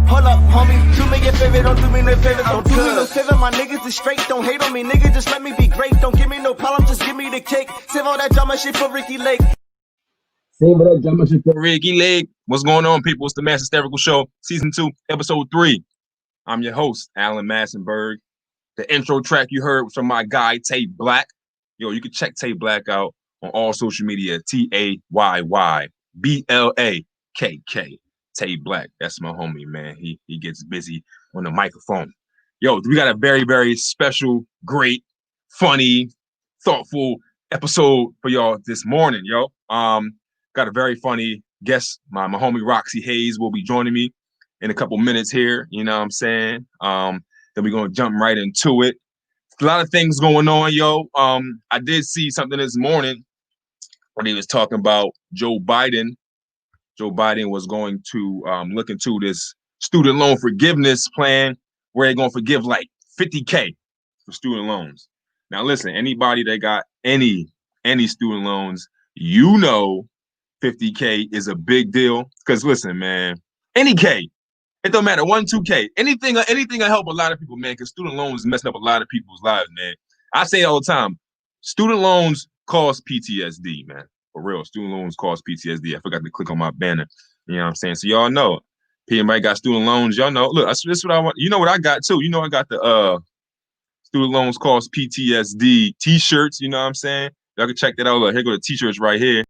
Hold up, homie, do me a favor, don't do me no favor, don't do me no favor. My niggas is straight, don't hate on me, nigga, just let me be great. Don't give me no problem, just give me the cake. Save all that drama shit for Ricky Lake. Save that drama shit for Ricky Lake. What's going on, people? It's the Mass Hysterical Show, Season 2, Episode 3. I'm your host, Alan Massenberg. The intro track you heard was from my guy, Tay Black. Yo, you can check Tay Black out on all social media, TayYyBlakk. Tay Black, that's my homie, man. He gets busy on the microphone. Yo, we got a very, very special, great, funny, thoughtful episode for y'all this morning, yo. Got a very funny guest. My homie Roxxy Haze will be joining me in a couple minutes here. You know what I'm saying? Then we're gonna jump right into it. A lot of things going on, yo. I did see something this morning when he was talking about Joe Biden. Joe Biden was going to look into this student loan forgiveness plan where they're going to forgive like $50K for student loans. Now, listen, anybody that got any student loans, you know $50K is a big deal. Because listen, man, any K, it don't matter, 1, 2K, anything will help a lot of people, man, because student loans is messing up a lot of people's lives, man. I say all the time, student loans cause PTSD, man. For real, student loans cause PTSD. I forgot to click on my banner. You know what I'm saying? So y'all know, if anybody got student loans, y'all know. Look, this is what I want. You know what I got too. You know I got the student loans cause PTSD t-shirts. You know what I'm saying? Y'all can check that out. Look, here go the t-shirts right here.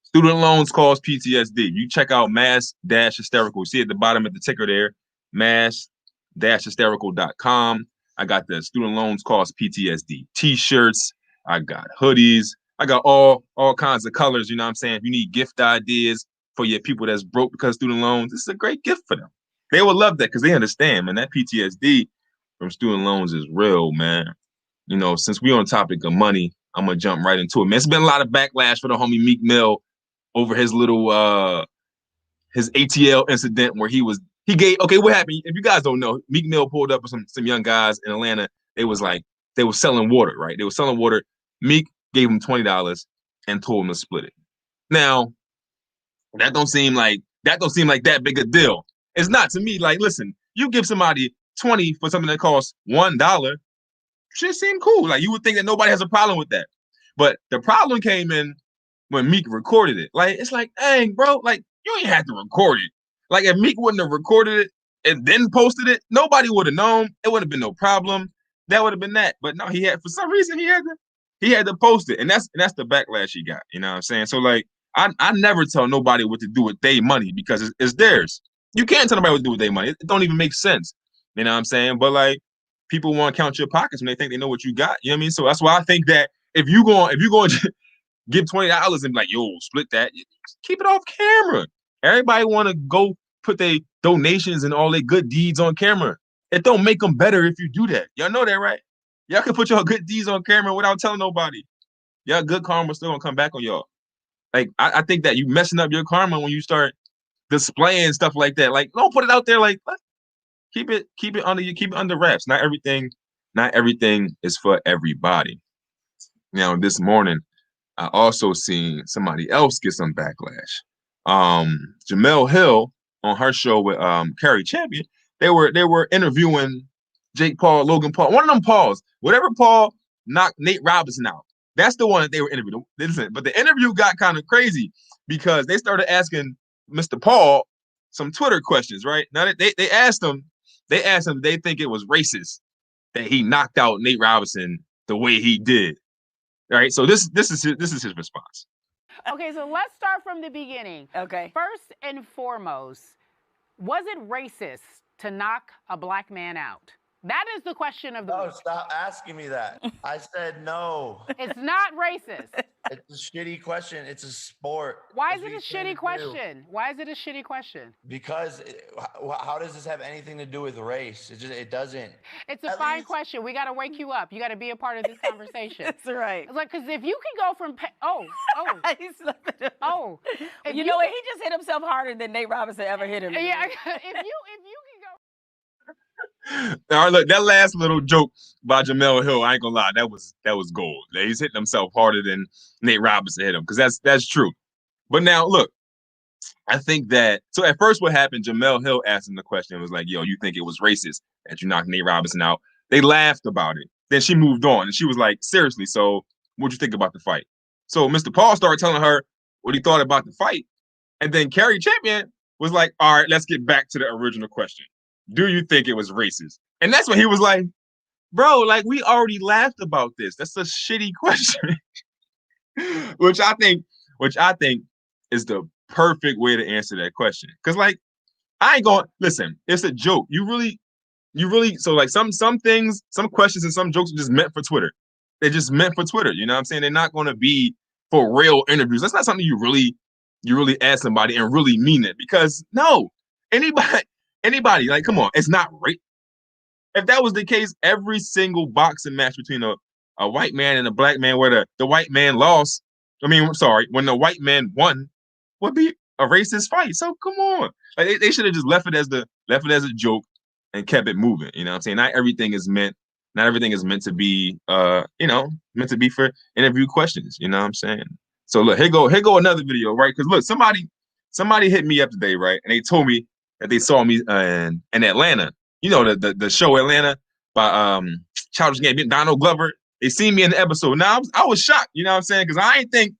Student loans cause PTSD. You check out mass-hysterical. See at the bottom of the ticker there, mass-hysterical.com. I got the student loans cause PTSD t-shirts. I got hoodies. I got all kinds of colors. You know what I'm saying? If you need gift ideas for your people that's broke because of student loans, this is a great gift for them. They will love that because they understand, man, that PTSD from student loans is real, man. You know, since we on topic of money, I'm going to jump right into it, man. It's been a lot of backlash for the homie Meek Mill over his little, his ATL incident where he gave, okay, what happened? If you guys don't know, Meek Mill pulled up with some young guys in Atlanta. They were selling water, right? They were selling water. Meek gave them $20 and told them to split it. Now, that don't seem like that big a deal. It's not to me. Like, listen, you give somebody 20 for something that costs $1, should seem cool. Like, you would think that nobody has a problem with that. But the problem came in when Meek recorded it. Like, it's like, dang, bro, like, you ain't had to record it. Like, if Meek wouldn't have recorded it and then posted it, nobody would have known. It would have been no problem. That would have been that. But no, for some reason, he had to post it. And that's the backlash he got. You know what I'm saying? So, like, I never tell nobody what to do with their money because it's theirs. You can't tell nobody what to do with their money. It don't even make sense. You know what I'm saying? But, like, people want to count your pockets when they think they know what you got. You know what I mean? So that's why I think that if you're going to give $20 and be like, yo, split that, keep it off camera. Everybody want to go put their donations and all their good deeds on camera. It don't make them better if you do that. Y'all know that, right? Y'all can put your good deeds on camera without telling nobody. Y'all good karma still gonna come back on y'all. Like, I think that you messing up your karma when you start displaying stuff like that. Like, don't put it out there. Like, keep it under wraps. Not everything is for everybody. Now, this morning, I also seen somebody else get some backlash. Jemele Hill on her show with Carrie Champion, they were interviewing Jake Paul, Logan Paul, one of them Pauls. Whatever Paul knocked Nate Robinson out, that's the one that they were interviewing. Listen, but the interview got kind of crazy because they started asking Mr. Paul some Twitter questions, right? Now they asked him if they think it was racist that he knocked out Nate Robinson the way he did. All right, so this is his response. Okay, so let's start from the beginning. Okay. First and foremost, was it racist to knock a black man out? That is the question of the week. No, stop asking me that. I said no. It's not racist. It's a shitty question. It's a sport. Why is it a shitty question? Why is it a shitty question? Because how does this have anything to do with race? It doesn't. It's a fine question. We got to wake you up. You got to be a part of this conversation. That's right. It's like, because if you can go from you know what? He just hit himself harder than Nate Robinson ever hit him. Yeah, if you can go. All right, look, that last little joke by Jemele Hill, I ain't gonna lie, that was gold. He's hitting himself harder than Nate Robinson hit him, because that's true. But now, look, I think that, so at first what happened, Jamel Hill asked him the question, was like, yo, you think it was racist that you knocked Nate Robinson out? They laughed about it. Then she moved on and she was like, seriously, so what'd you think about the fight? So Mr. Paul started telling her what he thought about the fight. And then Kerry Champion was like, all right, let's get back to the original question. Do you think it was racist? And that's when he was like, bro, like we already laughed about this. That's a shitty question. which I think is the perfect way to answer that question. Cause like I ain't going listen, it's a joke. You really so like some things, some questions and some jokes are just meant for Twitter. They're just meant for Twitter. You know what I'm saying? They're not gonna be for real interviews. That's not something you really ask somebody and really mean it. Because no, anybody, like come on, it's not right. If that was the case, every single boxing match between a white man and a black man where the white man lost, when the white man won, would be a racist fight. So come on. Like they should have just left it as a joke and kept it moving. You know what I'm saying? Not everything is meant to be meant to be for interview questions. You know what I'm saying? So look, here go another video, right? Because look, somebody hit me up today, right? And they told me that they saw me in Atlanta. You know, the show Atlanta by Childish Gambino, Donald Glover. They seen me in the episode. Now I was shocked, you know what I'm saying? Because I didn't think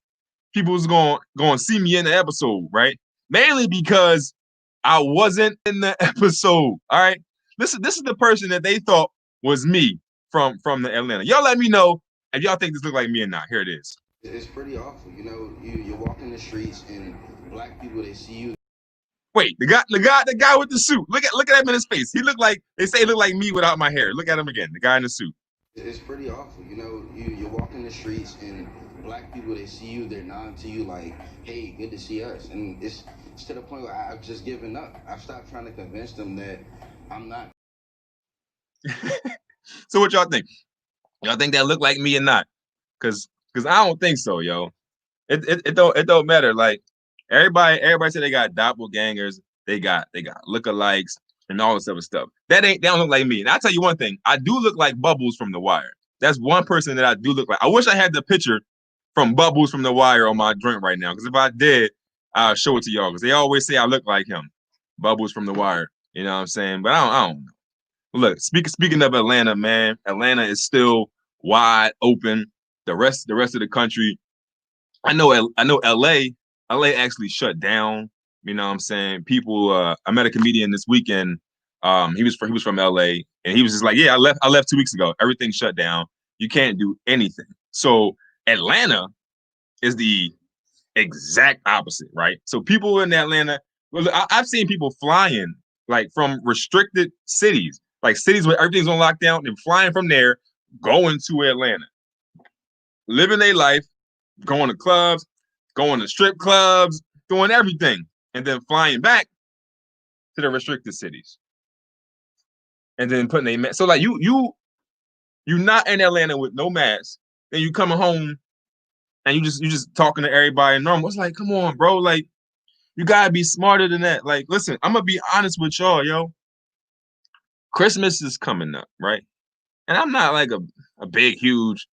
people was going to see me in the episode, right? Mainly because I wasn't in the episode. All right. This is the person that they thought was me from the Atlanta. Y'all let me know if y'all think this look like me or not. Here it is. It's pretty awful. You know, you're walking the streets and black people, they see you. Wait, the guy with the suit. Look at him in his face. He look like me without my hair. Look at him again. The guy in the suit. It's pretty awful. You know, you're walking the streets and black people, they see you, they're nodding to you like, hey, good to see us. And it's to the point where I've just given up. I've stopped trying to convince them that I'm not. So what y'all think? Y'all think that look like me or not? Cause I don't think so, yo. It don't matter. Like everybody said they got doppelgangers, they got lookalikes and all this other stuff. They don't look like me. And I'll tell you one thing, I do look like Bubbles from The Wire. That's one person that I do look like. I wish I had the picture from Bubbles from The Wire on my drink right now. Because if I did, I'll show it to y'all. Because they always say I look like him. Bubbles from The Wire. You know what I'm saying? But I don't know. Look, speaking of Atlanta, man, Atlanta is still wide open. The rest of the country, I know LA actually shut down. You know what I'm saying? People, I met a comedian this weekend. He was from LA, and he was just like, yeah, I left 2 weeks ago. Everything shut down. You can't do anything. So Atlanta is the exact opposite, right? So people in Atlanta, well, I've seen people flying like from restricted cities, like cities where everything's on lockdown, and flying from there, going to Atlanta, living their life, going to clubs, going to strip clubs, doing everything, and then flying back to the restricted cities, and then putting a mask. So like you're not in Atlanta with no mask, then you coming home and you just talking to everybody normal. It's like, come on, bro, like you gotta be smarter than that. Like, listen, I'm gonna be honest with y'all, yo. Christmas is coming up, right? And I'm not like a big, huge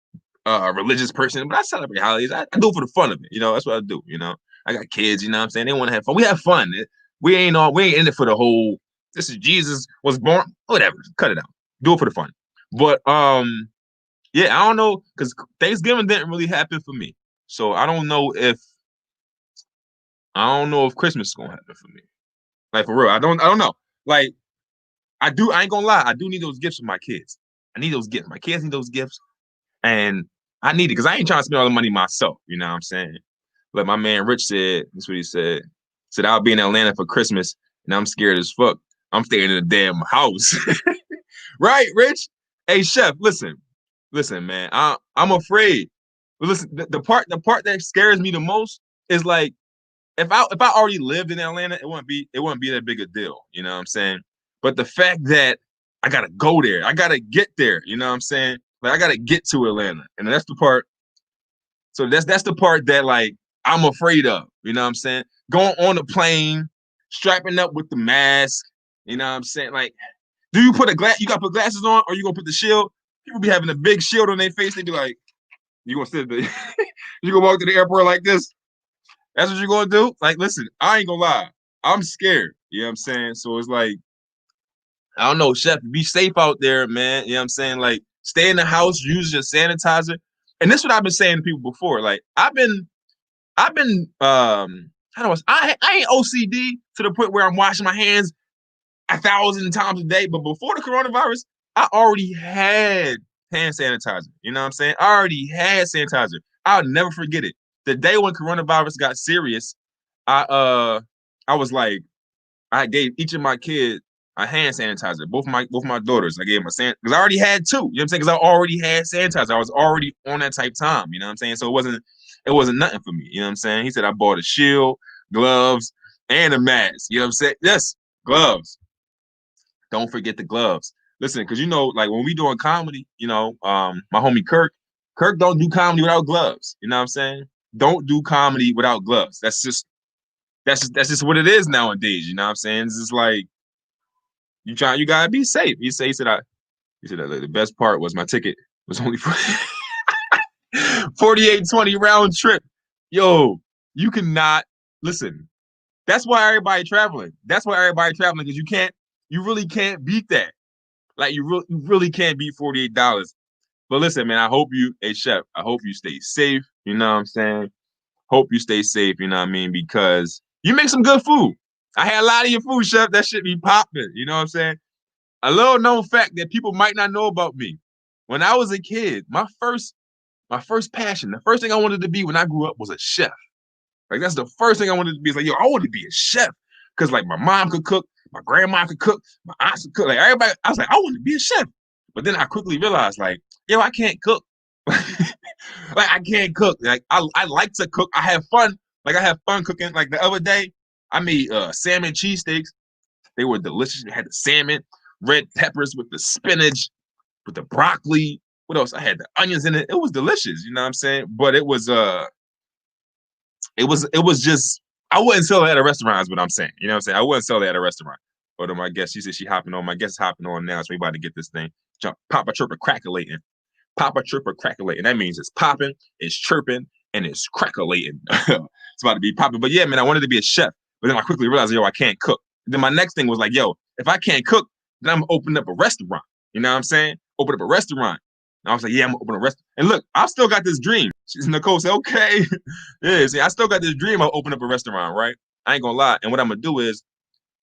religious person, but I celebrate holidays. I do it for the fun of it, you know. That's what I do, you know. I got kids, you know what I'm saying? They want to have fun. We have fun. We ain't in it for the whole, this is Jesus was born, whatever. Cut it out. Do it for the fun. But yeah, I don't know, because Thanksgiving didn't really happen for me. So I don't know if Christmas is gonna happen for me. Like for real. I don't know. Like I ain't gonna lie, I do need those gifts for my kids. I need those gifts. My kids need those gifts. And I need it because I ain't trying to spend all the money myself. You know what I'm saying? Like my man Rich said, that's what he said. Said I'll be in Atlanta for Christmas and I'm scared as fuck. I'm staying in a damn house. Right, Rich? Hey, Chef, listen, man. I'm afraid. But listen, the part that scares me the most is like if I already lived in Atlanta, it wouldn't be that big a deal. You know what I'm saying? But the fact that I gotta go there, I gotta get there. You know what I'm saying? Like I gotta get to Atlanta, and that's the part. So that's the part that like I'm afraid of. You know what I'm saying? Going on the plane, strapping up with the mask. You know what I'm saying? Like, do you put you gotta put glasses on, or you gonna put the shield? People be having a big shield on their face. They be like, you gonna sit there? You gonna walk to the airport like this? That's what you're gonna do? Like, listen, I ain't gonna lie. I'm scared. You know what I'm saying? So it's like, I don't know, Chef, be safe out there, man. You know what I'm saying? Like, stay in the house, use your sanitizer. And this is what I've been saying to people before. Like, I've been how do I ain't OCD to the point where I'm washing my hands 1,000 times a day. But before the coronavirus, I already had hand sanitizer. You know what I'm saying? I already had sanitizer. I'll never forget it. The day when coronavirus got serious, I was like, I gave each of my kids a hand sanitizer. Both my daughters. I gave them a because I already had two. You know what I'm saying? Because I already had sanitizer. I was already on that type time. You know what I'm saying? So it wasn't nothing for me. You know what I'm saying? He said I bought a shield, gloves, and a mask. You know what I'm saying? Yes, gloves. Don't forget the gloves. Listen, because like when we doing comedy, my homie Kirk don't do comedy without gloves. You know what I'm saying? Don't do comedy without gloves. That's just what it is nowadays. You know what I'm saying? It's just like you gotta be safe. He said that the best part was my ticket was only for 48.20 round trip. Yo, you cannot listen. That's why everybody traveling. Because you really can't beat that. Like you really can't beat $48. But listen, man, hey Chef, I hope you stay safe. You know what I'm saying? Hope you stay safe, you know what I mean? Because you make some good food. I had a lot of your food, Chef. That shit be popping. You know what I'm saying? A little known fact that people might not know about me. When I was a kid, my first passion, the first thing I wanted to be when I grew up was a chef. Like that's the first thing I wanted to be. It's like, yo, I want to be a chef. Cause like my mom could cook, my grandma could cook, my aunts could cook. Like everybody, I was like, I want to be a chef. But then I quickly realized, like, yo, I can't cook. Like I can't cook. Like I like to cook. I have fun. Like I have fun cooking. Like the other day, I made salmon cheesesteaks. They were delicious. They had the salmon, red peppers with the spinach, with the broccoli. What else? I had the onions in it. It was delicious. You know what I'm saying? But it was just I wouldn't sell it at a restaurant. Is what I'm saying. You know what I'm saying? I wouldn't sell it at a restaurant. But my guest, she said she hopping on. My guest is hopping on now, so we about to get this thing. Papa chirper crackulating. Papa chirper crackulating. That means it's popping, it's chirping, and it's crackulating. It's about to be popping. But yeah, man, I wanted to be a chef. But then I quickly realized, yo, I can't cook. Then my next thing was like, yo, if I can't cook, then I'm opening up a restaurant. You know what I'm saying? Open up a restaurant. And I was like, yeah, I'm gonna open a restaurant. And look, I still got this dream. Nicole said, okay. Yeah, see, I still got this dream of opening up a restaurant, right? I ain't gonna lie. And what I'm gonna do is,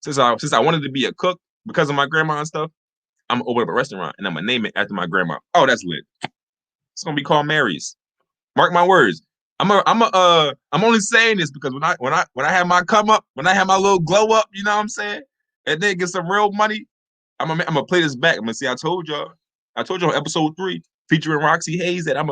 since I wanted to be a cook because of my grandma and stuff, I'm gonna open up a restaurant and I'm gonna name it after my grandma. Oh, that's lit. It's gonna be called Mary's. Mark my words. I'm only saying this because when I have my come up, when I have my little glow up, you know what I'm saying? And then get some real money, I'm gonna play this back. I'm gonna see. I told y'all on episode 3 featuring Roxxy Haze that I'm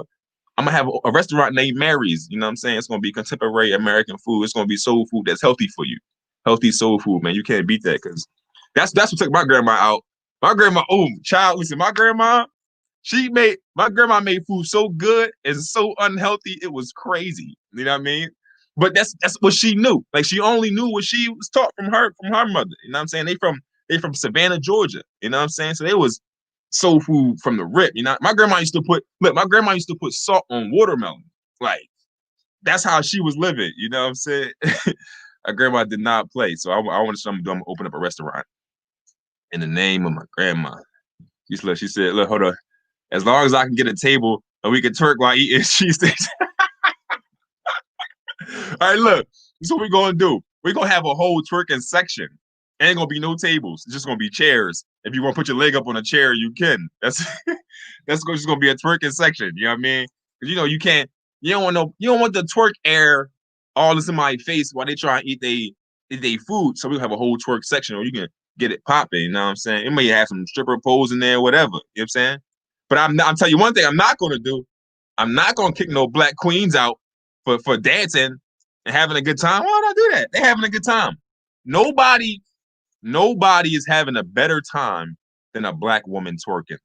gonna have a restaurant named Mary's. You know what I'm saying? It's gonna be contemporary American food. It's gonna be soul food that's healthy for you. Healthy soul food, man. You can't beat that because that's what took my grandma out. My grandma, listen, my grandma made food so good and so unhealthy, it was crazy. You know what I mean? But that's what she knew. Like she only knew what she was taught from her mother. You know what I'm saying? They from Savannah, Georgia. You know what I'm saying? So they was soul food from the rip. You know, my grandma used to put salt on watermelon. Like that's how she was living. You know what I'm saying? My grandma did not play. So I wanted something to do. I'm gonna open up a restaurant in the name of my grandma. She said, look, hold on. As long as I can get a table and we can twerk while eating cheesesteaks. All right, look, this is what we're gonna do. We're gonna have a whole twerking section. Ain't gonna be no tables. It's just gonna be chairs. If you want to put your leg up on a chair, you can. That's just gonna be a twerking section. You know what I mean? Because you don't want the twerk air all this in my face while they try and eat they food. So we'll have a whole twerk section where you can get it popping. You know what I'm saying? It may have some stripper poles in there, whatever. You know what I'm saying? But I'm telling you one thing I'm not gonna do. I'm not gonna kick no black queens out for dancing and having a good time. Why would I do that? They're having a good time. Nobody is having a better time than a black woman twerking.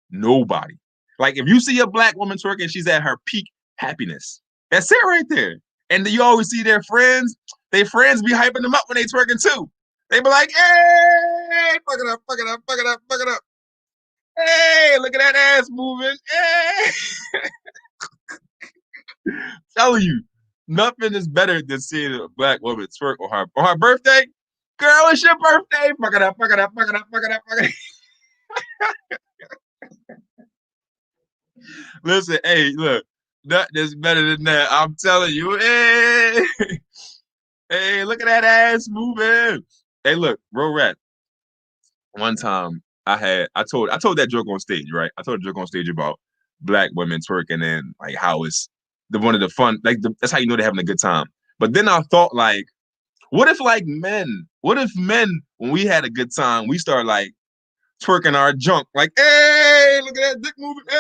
Nobody. Like if you see a black woman twerking, she's at her peak happiness. That's it right there. And you always see their friends be hyping them up when they twerking too. They be like, hey, fuck it up, fuck it up, fuck it up, fuck it up. Hey, look at that ass moving. Hey. Telling you, Nothing is better than seeing a black woman twerk on her birthday. Girl, it's your birthday. Fuck it up, fuck it up, fuck it up, fuck it up, fuck it up. Listen, hey, look, nothing is better than that. I'm telling you. Hey, hey, look at that ass moving. Hey, look, real rap. One time I told that joke on stage, right? I told a joke on stage about black women twerking and like how it's one of the fun, like that's how you know they're having a good time. But then I thought like, what if men, when we had a good time, we start like twerking our junk, like, hey, look at that dick moving, hey.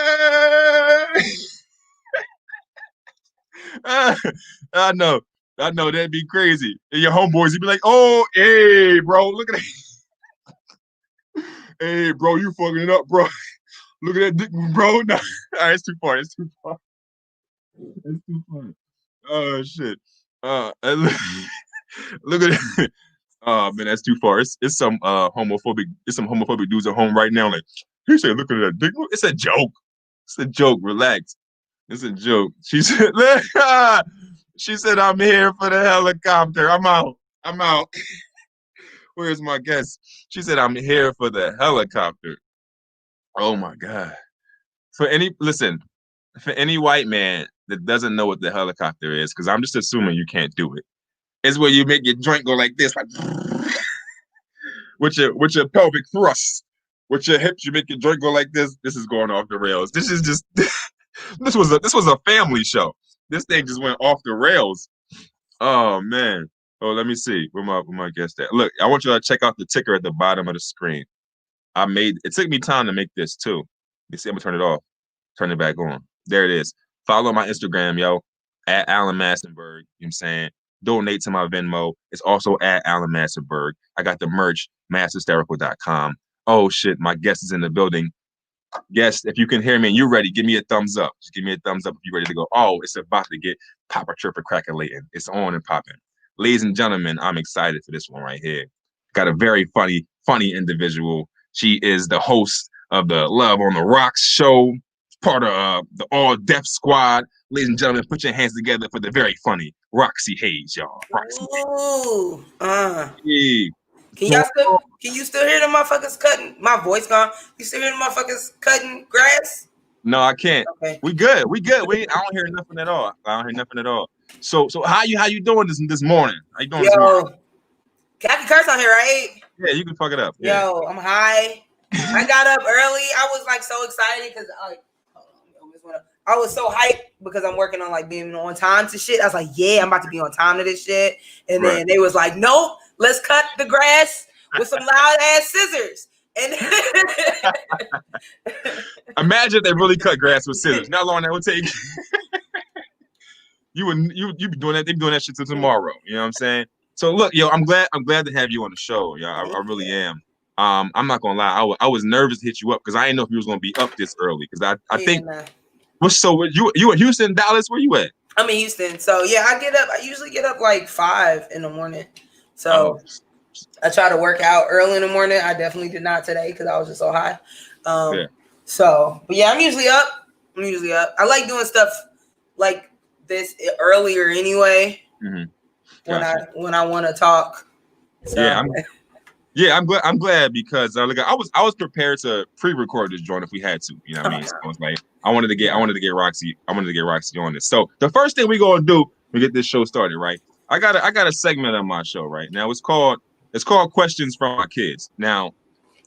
I know, that'd be crazy. And your homeboys, you'd be like, oh, hey, bro, look at that. Hey, bro, you fucking it up, bro. Look at that dick, bro. No. All right, it's too far. It's too far. Oh shit. Look at it. Oh man, that's too far. It's some homophobic. It's some homophobic dudes at home right now. Like he said, look at that dick. It's a joke. It's a joke. Relax. It's a joke. She said. She said, I'm here for the helicopter. I'm out. Where's my guest? She said, I'm here for the helicopter. Oh my God. For any white man that doesn't know what the helicopter is, because I'm just assuming you can't do it, is where you make your joint go like this, like with your pelvic thrust. With your hips, you make your joint go like this. This is going off the rails. This is just this was a family show. This thing just went off the rails. Oh man. Oh, let me see. Where my guest at? Look, I want you to check out the ticker at the bottom of the screen. It took me time to make this too. Let me see, I'm gonna turn it off. Turn it back on. There it is. Follow my Instagram, yo, at Alan Massenberg. You know what I'm saying? Donate to my Venmo. It's also at Alan Massenberg. I got the merch, masshysterical.com. Oh shit, my guest is in the building. Guest, if you can hear me and you're ready, give me a thumbs up. Just give me a thumbs up if you're ready to go. Oh, it's about to get popper chirper crackalating. It's on and popping. Ladies and gentlemen, I'm excited for this one right here. Got a very funny individual. She is the host of the Love on the Rocks show, part of the All Deaf Squad. Ladies and gentlemen, put your hands together for the very funny Roxxy Haze, y'all. Roxxy Ooh, Haze. Can you still hear the motherfuckers cutting? My voice gone. You still hear the motherfuckers cutting grass? No, I can't. Okay. We good. I don't hear nothing at all. So how you doing this morning? How you doing this morning? Can I curse on here, right? Yeah, you can fuck it up. Yo, yeah. I'm high. I got up early. I was like so excited because I was so hyped because I'm working on like being on time to shit. I was like, yeah, I'm about to be on time to this shit. And then they was like, nope, let's cut the grass with some loud ass scissors. And imagine if they really cut grass with scissors. How long that would take? you be doing that. They be doing that shit till tomorrow. You know what I'm saying? So look, yo, I'm glad to have you on the show. Yo, I really am. I'm not gonna lie. I was nervous to hit you up because I didn't know if you was gonna be up this early. Because I think. So you in Houston, Dallas? Where you at? I'm in Houston. So yeah, I usually get up like 5 in the morning. So I try to work out early in the morning. I definitely did not today because I was just so high. So, but yeah, I'm usually up. I like doing stuff like this earlier anyway. Mm-hmm. When I want to talk. So. Yeah, I'm glad because I was prepared to pre-record this joint if we had to. You know what I mean? So I was like, I wanted to get Roxxy on this. So the first thing we're gonna do to get this show started, right? I got a segment on my show right now. It's called Questions from My Kids. Now,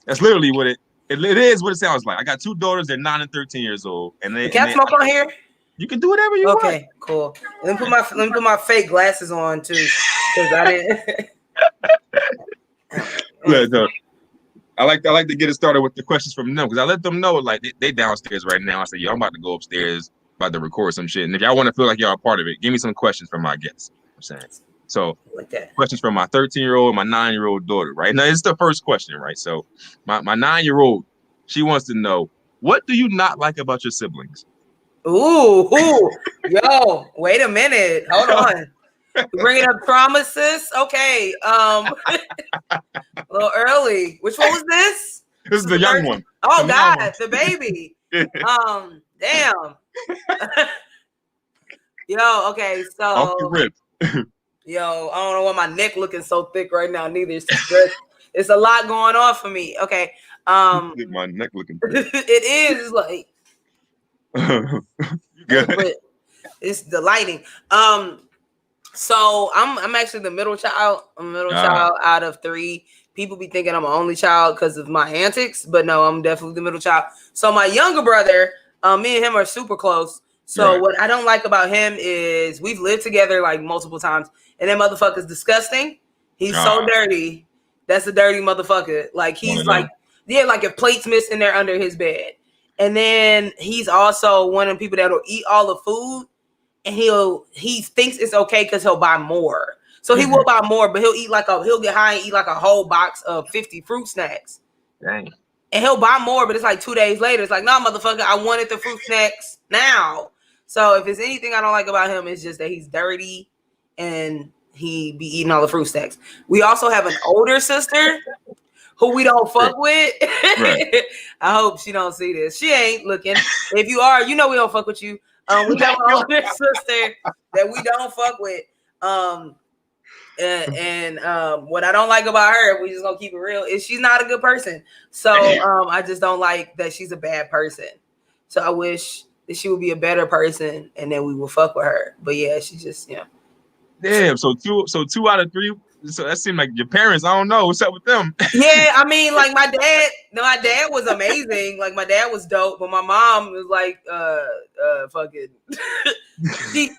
that's literally what it is what it sounds like. I got 2 daughters, they're 9 and 13 years old, and they can I smoke on here? You can do whatever you want. Okay, cool. Let me put my fake glasses on too, because I didn't. Look, I like to get it started with the questions from them because I let them know like they downstairs right now. I said, yo, I'm about to go upstairs, about to record some shit, and if y'all want to feel like y'all a part of it, give me some questions from my guests. I'm saying so. Like that. Questions from my 13-year-old and my 9-year-old daughter. Right now, it's the first question, right? So my 9-year-old, she wants to know, what do you not like about your siblings? Ooh, yo, wait a minute, hold on. Bringing up promises. Okay. A little early. Which one was this? This is the young one. Oh God, the baby. Damn. Yo, okay, Off the so rip. yo, I don't know why my neck looking so thick right now. Neither it's stress. It's a lot going on for me. Okay, My neck looking thick. it is like, You good? but it's the lighting. So I'm actually the middle child. I'm a middle child out of 3. People be thinking I'm an only child because of my antics, but no, I'm definitely the middle child. So my younger brother, me and him are super close. So what I don't like about him is we've lived together like multiple times, and that motherfucker's disgusting. He's so dirty. That's a dirty motherfucker. Like he's like, yeah, like if plates missing, they're under his bed. And then he's also one of the people that'll eat all the food, and he thinks it's okay because he'll buy more. So he will buy more, but he'll get high and eat like a whole box of 50 fruit snacks. Dang. And he'll buy more, but it's like 2 days later. It's like, no, motherfucker, I wanted the fruit snacks now. So if it's anything I don't like about him, it's just that he's dirty and he be eating all the fruit snacks. We also have an older sister who we don't fuck with. I hope she don't see this. She ain't looking. If you are, you know we don't fuck with you. We have an older sister that we don't fuck with. And what I don't like about her, we just gonna keep it real, is she's not a good person. So I just don't like that she's a bad person. So I wish that she would be a better person, and then we will fuck with her. But yeah, she just Damn. So two out of 3. So that seemed like your parents. I don't know what's up with them. Yeah, I mean, like my dad was amazing. Like my dad was dope, but my mom was like, fucking, she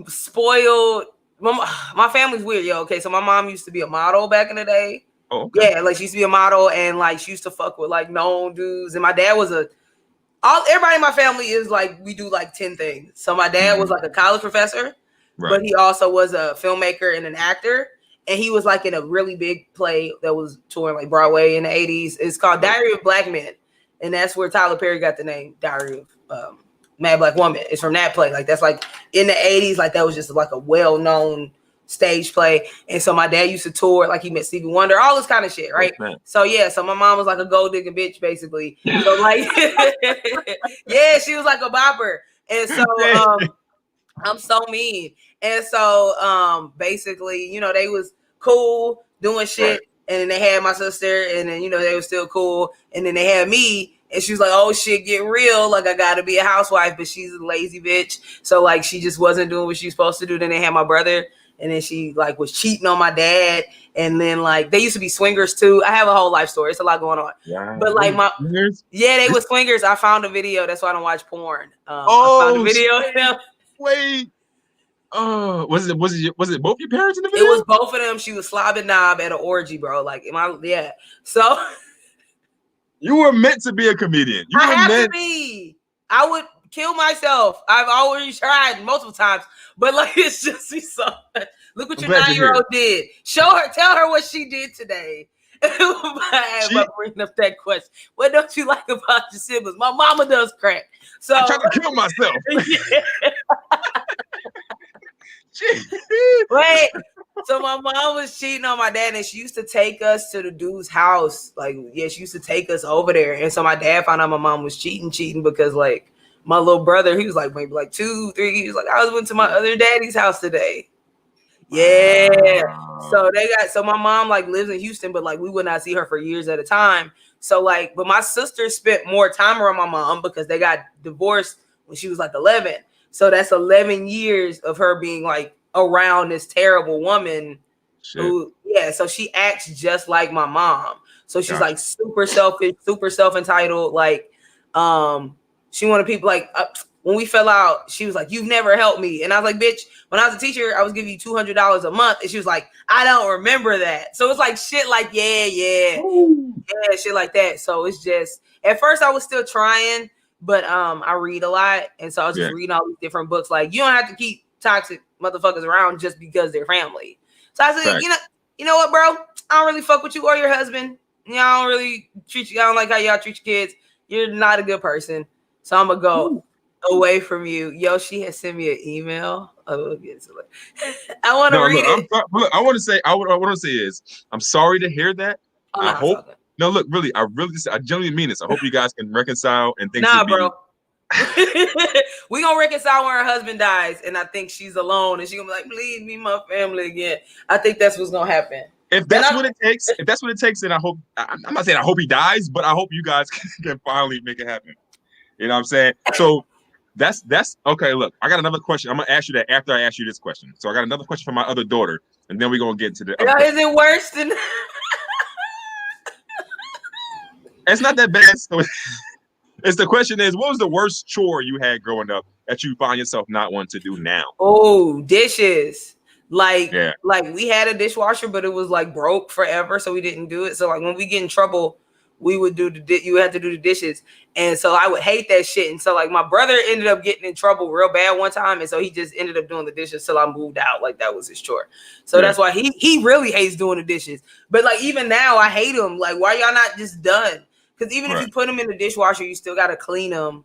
spoiled. My family's weird, yo. Okay, so my mom used to be a model back in the day. Oh, okay. Yeah, like she used to be a model, and like she used to fuck with like known dudes. And my dad was everybody in my family is like, we do like 10 things. So my dad was like a college professor, but he also was a filmmaker and an actor. And he was like in a really big play that was touring like Broadway in the 80s. It's called Diary of Black Men. And that's where Tyler Perry got the name Diary of Mad Black Woman. It's from that play. Like that's like in the 80s, like that was just like a well-known stage play. And so my dad used to tour, like he met Stevie Wonder, all this kind of shit, right? So yeah, so my mom was like a gold digging bitch, basically. So like, yeah, she was like a bopper. And so I'm so mean. And so basically, you know, they was cool doing shit, and then they had my sister, and then, you know, they were still cool, and then they had me. And she was like, oh, shit, get real. Like, I got to be a housewife, but she's a lazy bitch. So, like, she just wasn't doing what she was supposed to do. Then they had my brother, and then she, like, was cheating on my dad. And then, like, they used to be swingers, too. I have a whole life story. It's a lot going on. Yeah. But, like, they were swingers. I found a video. That's why I don't watch porn. I found a video of them. Wait. Was it both your parents in the video? It was both of them. She was slobbing knob at an orgy, bro. Like, So... You were meant to be a comedian. I have to be. I would kill myself. I've already tried multiple times, but like it's just so. Look what your 9-year-old did. Show her, tell her what she did today. By bringing up that question, what don't you like about your siblings? My mama does crack. So I'm trying to kill myself. Wait. So my mom was cheating on my dad, and she used to take us to the dude's house. Like, yeah, she used to take us over there. And so my dad found out my mom was cheating because like my little brother, he was like maybe like 2, 3. He was like, I went to my other daddy's house today. Yeah. Wow. So my mom like lives in Houston, but like we would not see her for years at a time. So like, but my sister spent more time around my mom because they got divorced when she was like 11. So that's 11 years of her being like around this terrible woman. Who, so she acts just like my mom. So she's like super selfish, super self-entitled. Like, she wanted people like, when we fell out, she was like, you've never helped me. And I was like, bitch, when I was a teacher, I was giving you $200 a month. And she was like, I don't remember that. So it's like shit like, yeah, shit like that. So it's just, at first I was still trying, but I read a lot. And so I was just reading all these different books. Like, you don't have to keep toxic motherfuckers around just because they're family. So I said, you know what, bro? I don't really fuck with you or your husband. Y'all don't really treat you. I don't like how y'all treat your kids. You're not a good person. So I'm going to go away from you. Yo, she has sent me an email. I want to read it. I want to say is, I'm sorry to hear that. I hope. No, look, really, I genuinely mean this. I hope you guys can reconcile and things. Nah, bro. We gonna reconcile when her husband dies, and I think she's alone, and she gonna be like, "Please meet my family again." I think that's what's gonna happen. If that's what it takes, then I hope. I'm not saying I hope he dies, but I hope you guys can finally make it happen. You know what I'm saying? So that's okay. Look, I got another question. I'm gonna ask you that after I ask you this question. So I got another question for my other daughter, and then we're gonna get to the. Is it worse than? It's not that bad. So it's the question is, what was the worst chore you had growing up that you find yourself not wanting to do now? Oh, dishes. Like we had a dishwasher, but it was like broke forever, so we didn't do it. So like when we get in trouble, we would do you had to do the dishes, and so I would hate that shit. And so like my brother ended up getting in trouble real bad one time, and so he just ended up doing the dishes till I moved out. Like that was his chore. So that's why he really hates doing the dishes. But like even now, I hate him. Like why y'all not just done? Because even if you put them in the dishwasher, you still gotta clean them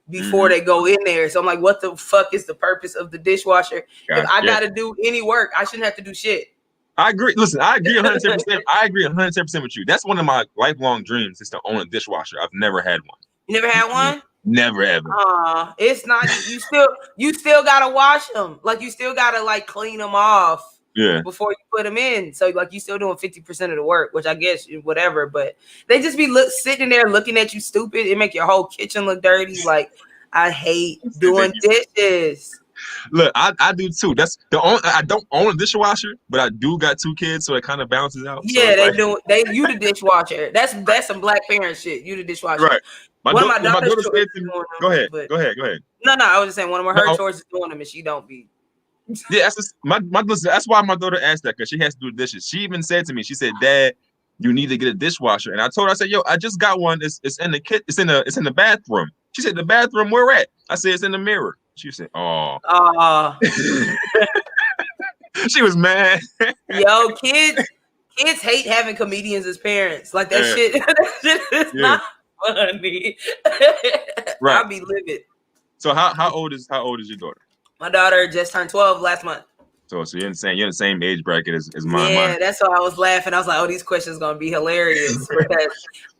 before they go in there. So I'm like, what the fuck is the purpose of the dishwasher? If I gotta do any work, I shouldn't have to do shit. I agree. Listen, I agree 110%. I agree 110% with you. That's one of my lifelong dreams is to own a dishwasher. I've never had one. You never had one? Never ever. It's not. You still gotta wash them. Like you still gotta like clean them off. Yeah. Before you put them in, so like you still doing 50% of the work, which I guess whatever. But they just be sitting there looking at you stupid. It make your whole kitchen look dirty. Like I hate doing dishes. Look, I do too. That's the only. I don't own a dishwasher, but I do got 2 kids, so it kind of balances out. Yeah, so they do. You the dishwasher. That's some black parent shit. You the dishwasher, right? My daughter said to me, go ahead. No, I was just saying one of her chores is doing them, and she don't be. Yeah, that's why my daughter asked that, because she has to do the dishes. She even said to me, she said, "Dad, you need to get a dishwasher." And I told her, I said, "Yo, I just got one. It's in the kit. It's in the bathroom." She said, "The bathroom? Where at?" I said, "It's in the mirror." She said, "Oh." She was mad. Yo, kids hate having comedians as parents. Like that shit. That shit is not funny. Right. I'll be livid. So how old is your daughter? My daughter just turned 12 last month. So you're in the same age bracket as mine. Yeah, that's why I was laughing. I was like, "Oh, these questions gonna be hilarious." Because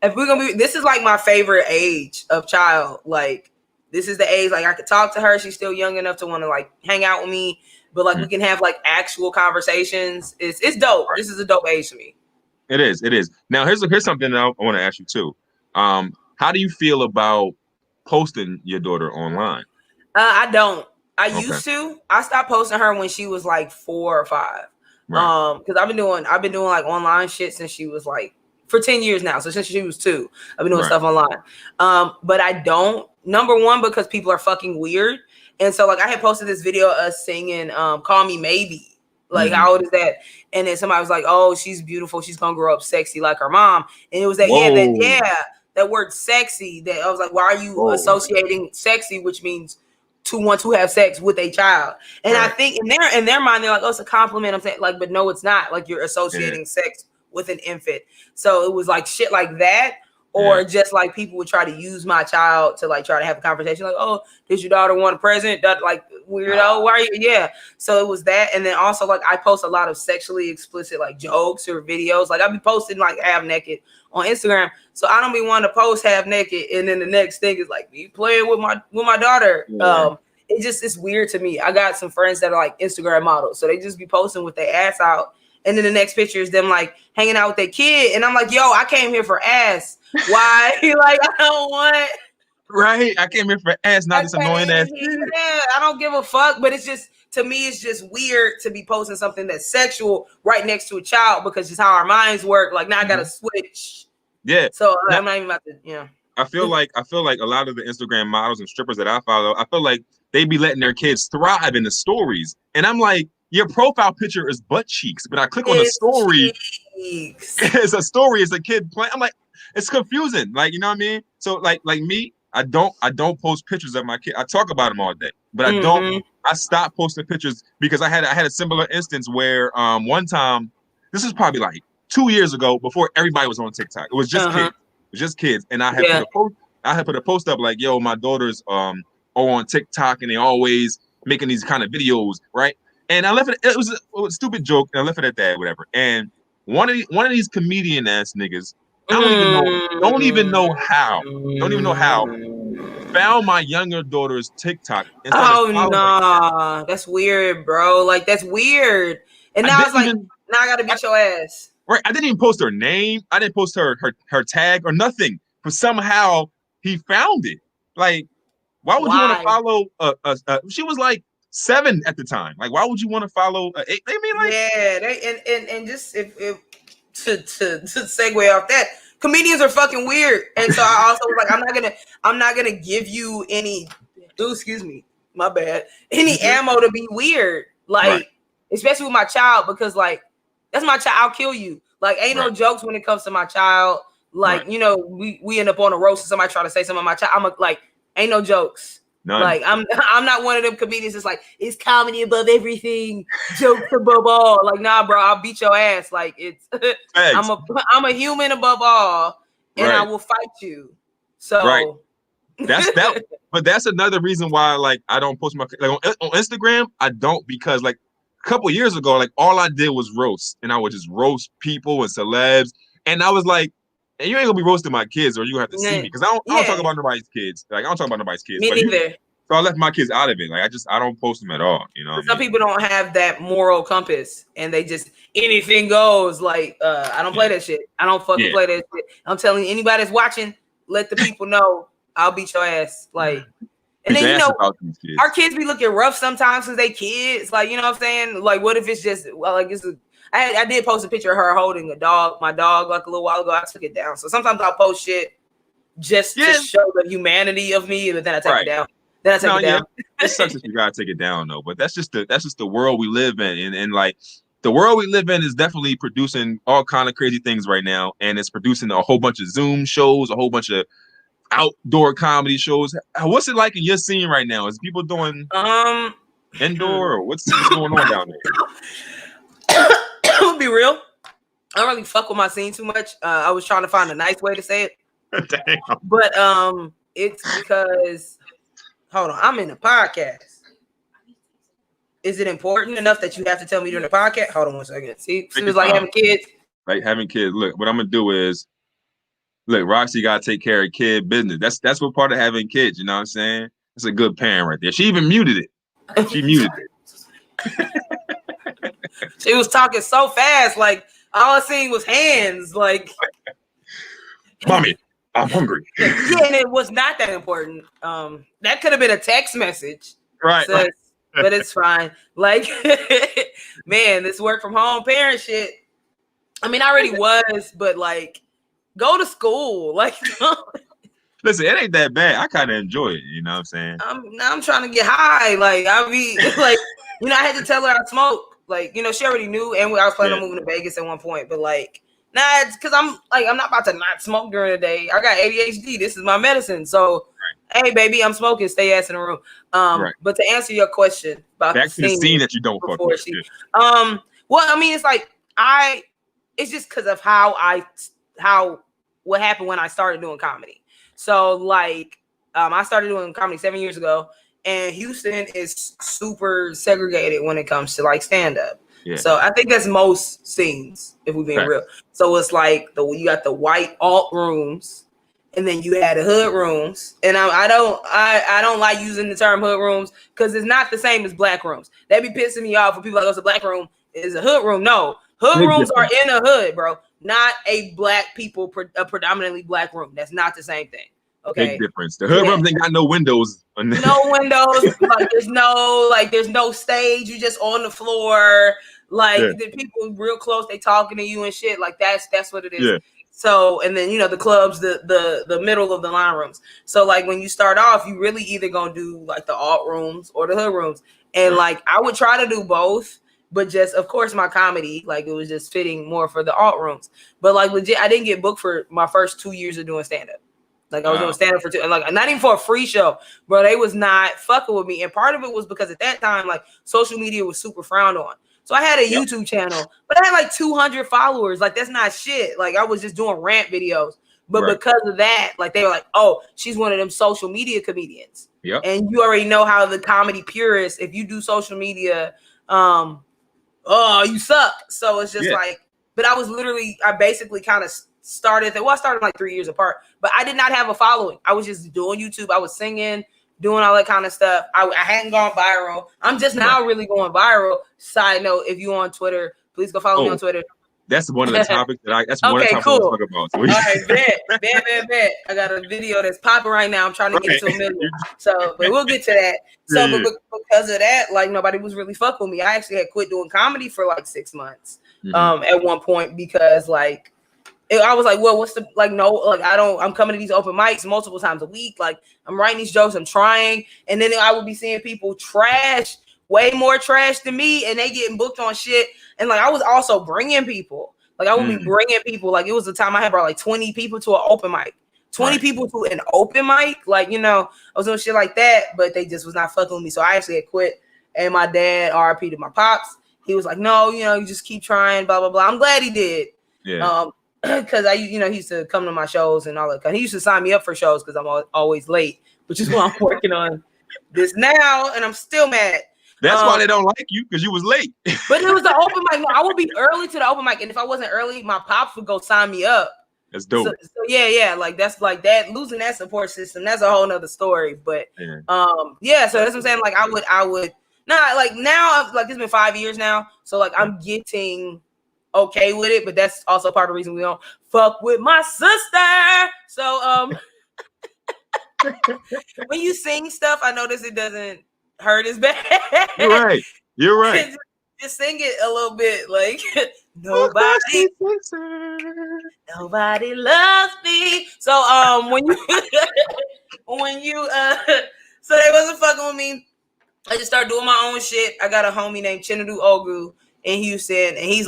if we're gonna be, this is like my favorite age of child. Like this is the age like I could talk to her. She's still young enough to want to like hang out with me, but like we can have like actual conversations. It's dope. This is a dope age to me. It is. Now here's something that I want to ask you too. How do you feel about posting your daughter online? I don't. I used to. I stopped posting her when she was like 4 or 5. Right. Because I've been doing like online shit since she was like for 10 years now. So since she was 2, I've been doing stuff online. But I don't. Number one, because people are fucking weird. And so like I had posted this video of us singing Call Me Maybe. Like how old is that? And then somebody was like, "Oh, she's beautiful. She's gonna grow up sexy like her mom." And it was that that word sexy. That I was like, why are you associating sexy, which means to want to have sex with a child? And I think in their mind, they're like, "Oh, it's a compliment." I'm saying like, but no, it's not. Like you're associating sex with an infant. So it was like shit like that. Or just like people would try to use my child to like try to have a conversation like, "Oh, does your daughter want a present?" That like weirdo, why are you? Yeah. So it was that. And then also like I post a lot of sexually explicit like jokes or videos. Like I'll be posting like half naked on Instagram. So I don't be wanting to post half naked. And then the next thing is like me playing with my daughter. Yeah. It's weird to me. I got some friends that are like Instagram models. So they just be posting with their ass out. And then the next picture is them like hanging out with their kid. And I'm like, yo, I came here for ass. Why? Like, I don't want. Right. I came here for ass, not this annoying ass. Yeah, I don't give a fuck. But it's just, to me, it's just weird to be posting something that's sexual right next to a child because it's how our minds work. Like, now I got to switch. Yeah. So I'm not even about to, I feel like a lot of the Instagram models and strippers that I follow, I feel like they be letting their kids thrive in the stories. And I'm like, your profile picture is butt cheeks, but I click on the story. It's a story. It's a kid playing. I'm like, it's confusing. Like, you know what I mean? So like me, I don't post pictures of my kid. I talk about them all day, but I stopped posting pictures because I had a similar instance where one time, this is probably like 2 years ago before everybody was on TikTok. It was just kids. It was just kids. And I had put a post up like, yo, my daughters on TikTok and they always making these kind of videos, right? And I left it. It was a stupid joke, and I left it at that, whatever. And one of these comedian ass niggas, don't even know how, found my younger daughter's TikTok. Oh nah, that's weird, bro. Like that's weird. And now it's like, now I gotta beat your ass. Right. I didn't even post her name. I didn't post her tag or nothing. But somehow he found it. Like, why would you want to follow? She was like 7 at the time. Like, why would you want to follow? I mean, like, yeah. And just if to segue off that, comedians are fucking weird. And so I also was like, I'm not gonna give you any. Excuse me, my bad. Any ammo to be weird, like especially with my child, because like that's my child. I'll kill you. Like, ain't no jokes when it comes to my child. Like, you know, we end up on a roast and somebody try to say something about my child. I'm like, ain't no jokes. None. Like, I'm not one of them comedians that's like, it's comedy above everything, jokes above all. Like, nah, bro, I'll beat your ass. Like, it's I'm a human above all, and I will fight you. So that's that. But that's another reason why, like, I don't post my on Instagram. I don't, because like a couple years ago, like all I did was roast, and I would just roast people and celebs, and I was like, and you ain't gonna be roasting my kids, or you have to see me, because I don't talk about nobody's kids. Like, I don't talk about nobody's kids. Me neither. So I left my kids out of it. Like, I don't post them at all. You know, some people don't have that moral compass, and they just anything goes. Like, I don't play that shit. I don't fucking play that shit. I'm telling you, anybody that's watching, let the people know I'll beat your ass. Like, and then you know, our kids be looking rough sometimes because they kids. Like, you know what I'm saying? Like, what if it's just like it's I did post a picture of her holding my dog, like a little while ago. I took it down. So sometimes I'll post shit just to show the humanity of me, but then I take it down. Then I take it down. It sucks if you gotta take it down though. But that's just the world we live in, and like the world we live in is definitely producing all kind of crazy things right now, and it's producing a whole bunch of Zoom shows, a whole bunch of outdoor comedy shows. What's it like in your scene right now? Is people doing indoor, or what's going on down there? I'll be real. I don't really fuck with my scene too much. I was trying to find a nice way to say it. Damn. But it's because hold on, I'm in a podcast. Is it important enough that you have to tell me during the podcast? Hold on one second. See, it was like having kids. Like having kids. Look, what I'm gonna do is, look, Roxy gotta take care of kid business. That's what part of having kids. You know what I'm saying? That's a good parent right there. She even muted it. She muted it. She was talking so fast, like all I seen was hands. Like, mommy, I'm hungry. Yeah, and it was not that important. That could have been a text message, right? So, but it's fine. Like, man, this work from home parent shit. I mean, I already was, but like, go to school. Like, listen, it ain't that bad. I kind of enjoy it. You know what I'm saying? I'm trying to get high. Like, I be like, you know, I had to tell her I smoke. Like, you know, she already knew, and I was planning on moving to Vegas at one point. But like, nah, it's because I'm not about to not smoke during the day. I got ADHD. This is my medicine. So, hey, baby, I'm smoking. Stay ass in the room. But to answer your question about back to the scene that you don't fuck with. Well, I mean, it's like it's just because of what happened when I started doing comedy. So like, I started doing comedy 7 years ago. And Houston is super segregated when it comes to like stand up. Yeah. So I think that's most scenes, if we're being real. So it's like you got the white alt rooms, and then you had the hood rooms. And I don't like using the term hood rooms because it's not the same as black rooms. That be pissing me off when people like, "Oh, it's a black room is a hood room." No, hood rooms are in a hood, bro. Not a black people, a predominantly black room. That's not the same thing. Okay. Big difference. The hood rooms ain't got no windows. No windows. Like there's no stage. You just on the floor. Like the people real close. They talking to you and shit. Like that's what it is. Yeah. So and then you know the clubs, the middle of the line rooms. So like when you start off, you really either gonna do like the alt rooms or the hood rooms. And like I would try to do both, but just of course my comedy like it was just fitting more for the alt rooms. But like legit, I didn't get booked for my first 2 years of doing stand up. Like I was doing stand up for 2, like not even for a free show, bro. They was not fucking with me, and part of it was because at that time, like social media was super frowned on. So I had a YouTube channel, but I had like 200 followers. Like that's not shit. Like I was just doing rant videos, but because of that, like they were like, "Oh, she's one of them social media comedians." Yeah, and you already know how the comedy purists, if you do social media, oh, you suck. So it's just like, but I basically kind of started that. Well, I started like 3 years apart, but I did not have a following. I was just doing YouTube. I was singing, doing all that kind of stuff. I hadn't gone viral. I'm just now really going viral. Side note, if you on Twitter, please go follow me on Twitter. That's one of the topics that's one of the topics cool. I want to talk about. So all right, bet. I got a video that's popping right now. I'm trying to get to 1 million. So, but we'll get to that. So, but because of that, like nobody was really fucking with me. I actually had quit doing comedy for like 6 months at one point because like I was like, well, what's the like? No, like I'm coming to these open mics multiple times a week. Like I'm writing these jokes, I'm trying, and then I would be seeing people trash, way more trash than me, and they getting booked on shit. And like I was also bringing people. Like I would be bringing people. Like it was the time I had brought like 20 people to an open mic. 20 people to an open mic. Like, you know, I was doing shit like that, but they just was not fucking with me. So I actually had quit. And my dad, RIP to my pops, he was like, no, you know, you just keep trying, blah, blah, blah. I'm glad he did. Yeah. Because he used to come to my shows and all that. He used to sign me up for shows because I'm always late, which is why I'm working on this now, and I'm still mad. That's why they don't like you, because you was late. But it was the open mic. No, I would be early to the open mic, and if I wasn't early, my pops would go sign me up. That's dope. So yeah, like that's like that. Losing that support system, that's a whole nother story. But so that's what I'm saying. Like I would like now, like it's been 5 years now, so like I'm getting okay with it. But that's also part of the reason we don't fuck with my sister. So when you sing stuff, I notice it doesn't hurt as bad. You're right. Just sing it a little bit, like nobody loves me. So when you so they wasn't fucking with me. I just started doing my own shit. I got a homie named Chinadu Ogu in Houston, and he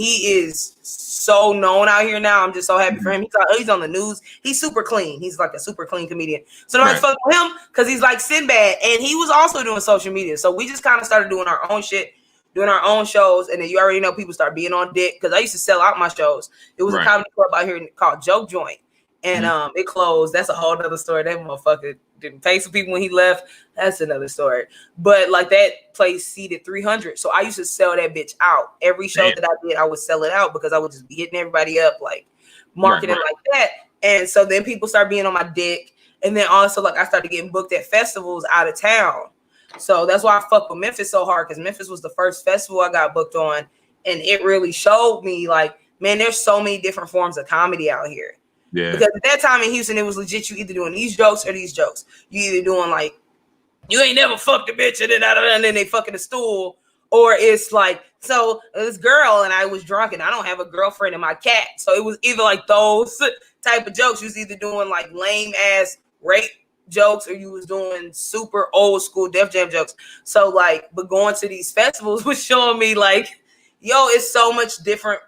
is so known out here now. I'm just so happy for him. He's on the news. He's super clean. He's like a super clean comedian. So nobody's fucking with him because he's like Sinbad, and he was also doing social media. So we just kind of started doing our own shit, doing our own shows, and then you already know people start being on dick because I used to sell out my shows. It was a comedy club out here called Joke Joint, and it closed. That's a whole nother story. That motherfucker didn't pay some people when he left. That's another story. But like that place seated 300, so I used to sell that bitch out. Every show that I did, I would sell it out because I would just be hitting everybody up, like marketing like that. And so then people start being on my dick, and then also like I started getting booked at festivals out of town. So that's why I fuck with Memphis so hard, because Memphis was the first festival I got booked on, and it really showed me like, man, there's so many different forms of comedy out here. Yeah. Because at that time in Houston, it was legit. You either doing these jokes or these jokes. You either doing like, you ain't never fucked a bitch and then they fucking a stool, or it's like, so this girl and I was drunk and I don't have a girlfriend and my cat. So it was either like those type of jokes. You was either doing like lame ass rape jokes or you was doing super old school Def Jam jokes. So like, but going to these festivals was showing me like, yo, it's so much different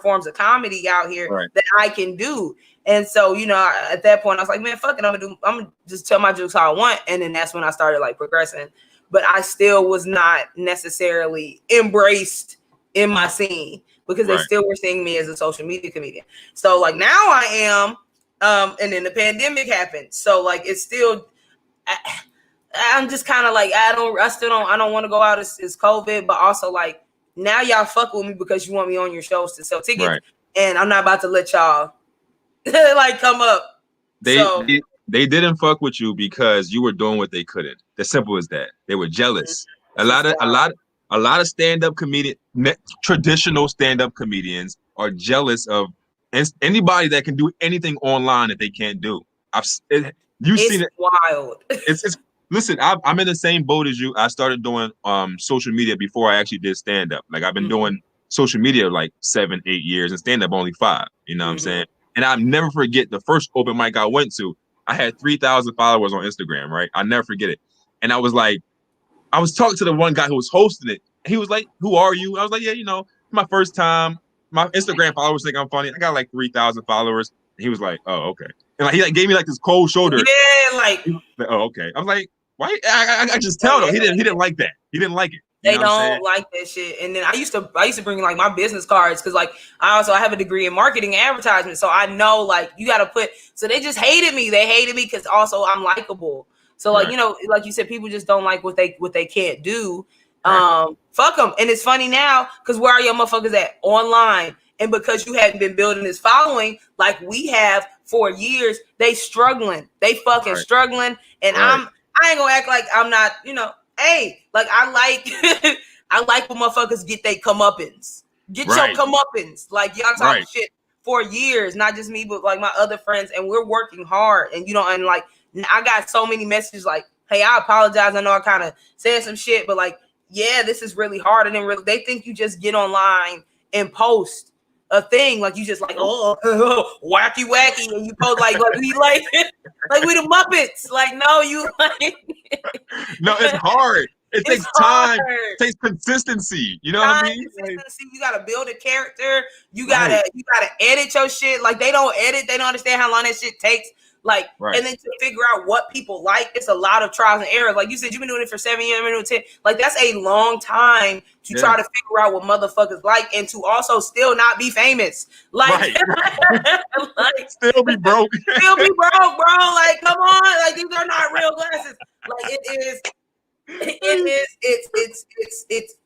forms of comedy out here that I can do. And so, you know, at that point I was like, man, fuck it, I'm gonna just tell my jokes how I want. And then that's when I started like progressing. But I still was not necessarily embraced in my scene because they still were seeing me as a social media comedian. So like now I am, and then the pandemic happened. So like it's still, I'm just kind of like, I don't want to go out as COVID, but also like now y'all fuck with me because you want me on your shows to sell tickets, and I'm not about to let y'all like come up. They didn't fuck with you because you were doing what they couldn't. As simple as that. They were jealous. A lot of stand-up traditional stand-up comedians are jealous of anybody that can do anything online that they can't do. Seen it. Wild. It's listen, I'm in the same boat as you. I started doing social media before I actually did stand-up. Like I've been doing social media like 7-8 years and stand-up only 5. You know what I'm saying? And I'll never forget the first open mic I went to. I had 3,000 followers on Instagram, right? I'll never forget it. And I was like, I was talking to the one guy who was hosting it. He was like, who are you? I was like, yeah, you know, my first time. My Instagram followers think I'm funny. I got like 3,000 followers. And he was like, oh, okay. And like, he like gave me like this cold shoulder. Yeah, like oh, okay. I was like, why? I just tell him. He didn't like that. He didn't like it. They don't like that shit. And then I used to bring like my business cards because like I have a degree in marketing and advertisement. So I know like you got to put, so they just hated me. They hated me because also I'm likable. So like, you know, like you said, people just don't like what they can't do. Fuck them. And it's funny now because where are your motherfuckers at? Online. And because you hadn't been building this following like we have for years, they struggling. They fucking struggling. And I ain't gonna act like I'm not, hey, like I like I like when motherfuckers get they comeuppance. Get your comeuppance. Like y'all talking shit for years, not just me, but like my other friends, and we're working hard. And and like I got so many messages like, hey, I apologize. I know I kind of said some shit, but like, yeah, this is really hard. And then really they think you just get online and post a thing like you just like wacky and you post like we like we the Muppets. Like no, you like no, it's hard. It takes time. It takes consistency. You know what I mean? Consistency. You gotta build a character. You gotta edit your shit. Like they don't edit. They don't understand how long that shit takes. Like and then to figure out what people like, it's a lot of trials and errors. Like you said, you've been doing it for 7 years, I've been doing 10. Like that's a long time to try to figure out what motherfuckers like, and to also still not be famous. Like, like still be broke. Still be broke, bro. Like come on. Like these are not real glasses. Like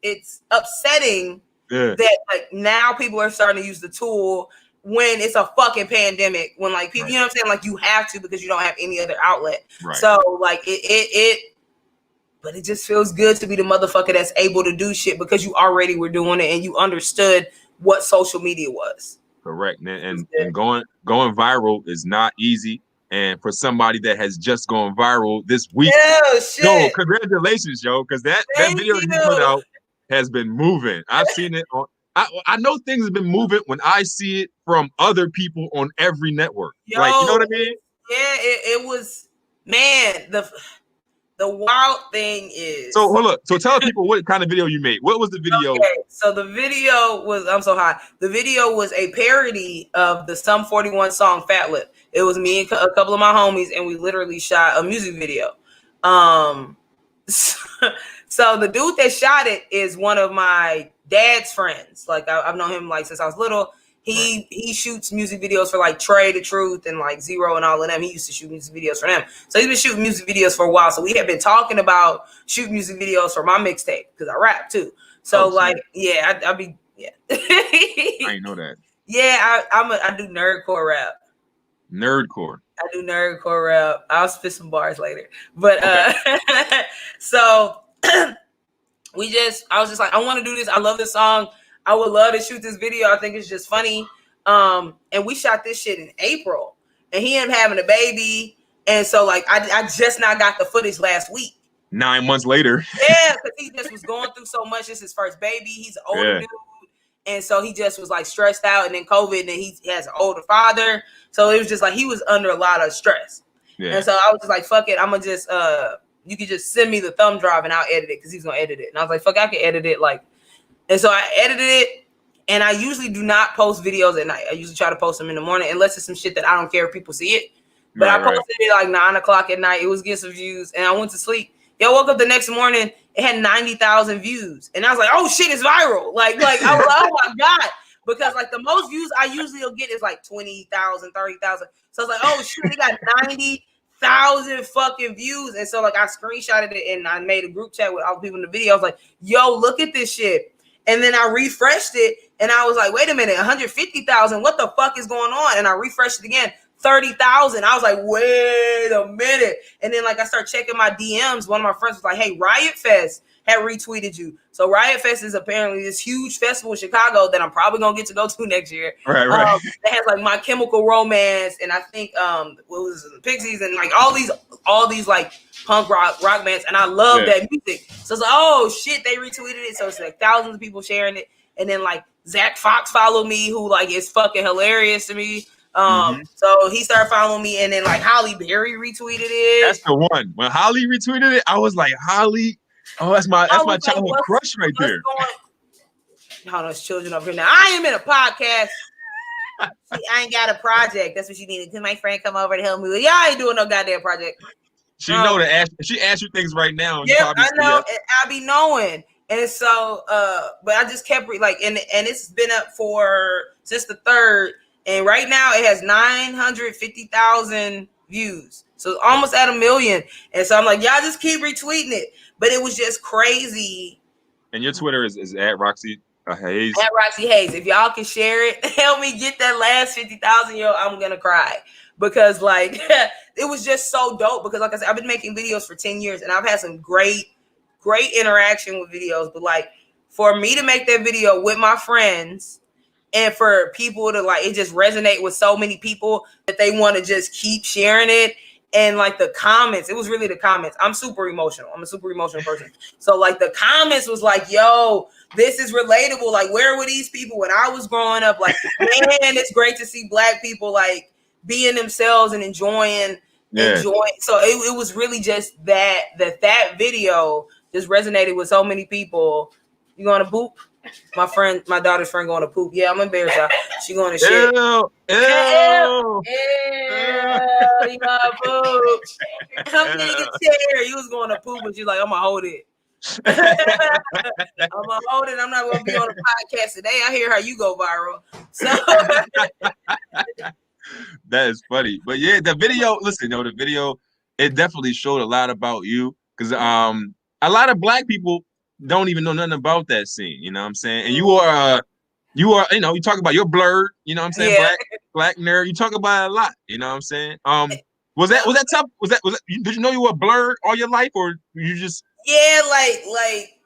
it's upsetting that like now people are starting to use the tool when it's a fucking pandemic, when like people, you know what I'm saying? Like you have to because you don't have any other outlet. So like but it just feels good to be the motherfucker that's able to do shit because you already were doing it and you understood what social media was. Correct. And going viral is not easy. And for somebody that has just gone viral this week, yo, congratulations, yo, because that video you put out has been moving. I've seen it on. I know things have been moving when I see it from other people on every network. Yo, like, you know what I mean? Yeah, it was, man, the wild thing is. So hold up. So tell people what kind of video you made. What was the video? Okay, so the video was, I'm so high. The video was a parody of the Sum 41 song Fat Lip. It was me and a couple of my homies, and we literally shot a music video. So the dude that shot it is one of my dad's friends. Like I've known him like since I was little. He shoots music videos for like Trey the Truth and like Zero and all of them. He used to shoot music videos for them. So he's been shooting music videos for a while. So we have been talking about shooting music videos for my mixtape because I rap too. So I be I didn't know that. Yeah, I do nerdcore rap. Nerdcore. I do nerdcore rap. I'll spit some bars later. But so I was just like, I want to do this. I love this song. I would love to shoot this video. I think it's just funny. And we shot this shit in April. And he ended up having a baby. And so like I just now got the footage last week. 9 months later. Yeah, because he just was going through so much. It's his first baby. He's an older dude. And so he just was like stressed out, and then COVID, and then he has an older father. So it was just like he was under a lot of stress. Yeah. And so I was just like, fuck it. I'm going to just, you could just send me the thumb drive and I'll edit it because he's going to edit it. And I was like, fuck, I can edit it. Like, and so I edited it, and I usually do not post videos at night. I usually try to post them in the morning unless it's some shit that I don't care if people see it. But I posted it like 9 o'clock at night. It was getting some views, and I went to sleep. Yo, woke up the next morning, it had 90,000 views. And I was like, oh shit, it's viral. Like I was like, oh my God. Because like the most views I usually will get is like 20,000, 30,000. So I was like, oh shit, it got 90,000 fucking views. And so like I screenshotted it and I made a group chat with all the people in the video. I was like, yo, look at this shit. And then I refreshed it and I was like, wait a minute, 150,000. What the fuck is going on? And I refreshed it again. 30,000. I was like, wait a minute. And then like I started checking my DMs. One of my friends was like, hey, Riot Fest had retweeted you. So Riot Fest is apparently this huge festival in Chicago that I'm probably gonna get to go to next year. Right. That has like My Chemical Romance and I think what was it, the Pixies and like all these like punk rock bands. And I love that music. So it's like, oh shit, they retweeted it. So it's like thousands of people sharing it. And then like Zach Fox followed me, who like is fucking hilarious to me. So he started following me, and then like Holly Berry retweeted it. That's the one. When Holly retweeted it, I was like, Holly, oh, that's my childhood crush right there. Hold on, there's children over here now. I am in a podcast. See, I ain't got a project. That's what she needed. Can my friend come over to help me? Yeah, I ain't doing no goddamn project. She know to ask. She asked you things right now. Yeah, I know. And I be knowing. And so, but I just kept and it's been up since the 3rd. And right now it has 950,000 views. So almost at 1 million. And so I'm like, y'all just keep retweeting it. But it was just crazy And your Twitter is at Roxxy Haze. At Roxxy Haze. If y'all can share it, help me get that last 50,000, yo, I'm gonna cry. Because like it was just so dope. Because like I said, I've been making videos for 10 years and I've had some great interaction with videos. But like for me to make that video with my friends and for people to like it just resonate with so many people that they want to just keep sharing it. And like the comments, it was really the comments. I'm super emotional. I'm a super emotional person. So like the comments was like, yo, this is relatable. Like, where were these people when I was growing up? Like, man, it's great to see Black people like being themselves and enjoying. So it was really just that video just resonated with so many people. You going to poop? My daughter's friend going to poop. Yeah, I'm embarrassed. She going to shit. Ew. You gonna poop? I'm getting a chair. You was going to poop, but you're like, I'm gonna hold it. I'm gonna hold it. I'm not gonna be on the podcast today. I hear how you go viral. So that is funny. But yeah, the video. Listen, the video it definitely showed a lot about you because a lot of Black people don't even know nothing about that scene. You know what I'm saying? And you are, you talk about your blurred. You know what I'm saying? Yeah. Black nerd. You talk about it a lot. You know what I'm saying? Was that tough? Was that did you know you were blurred all your life, or you just? Yeah, like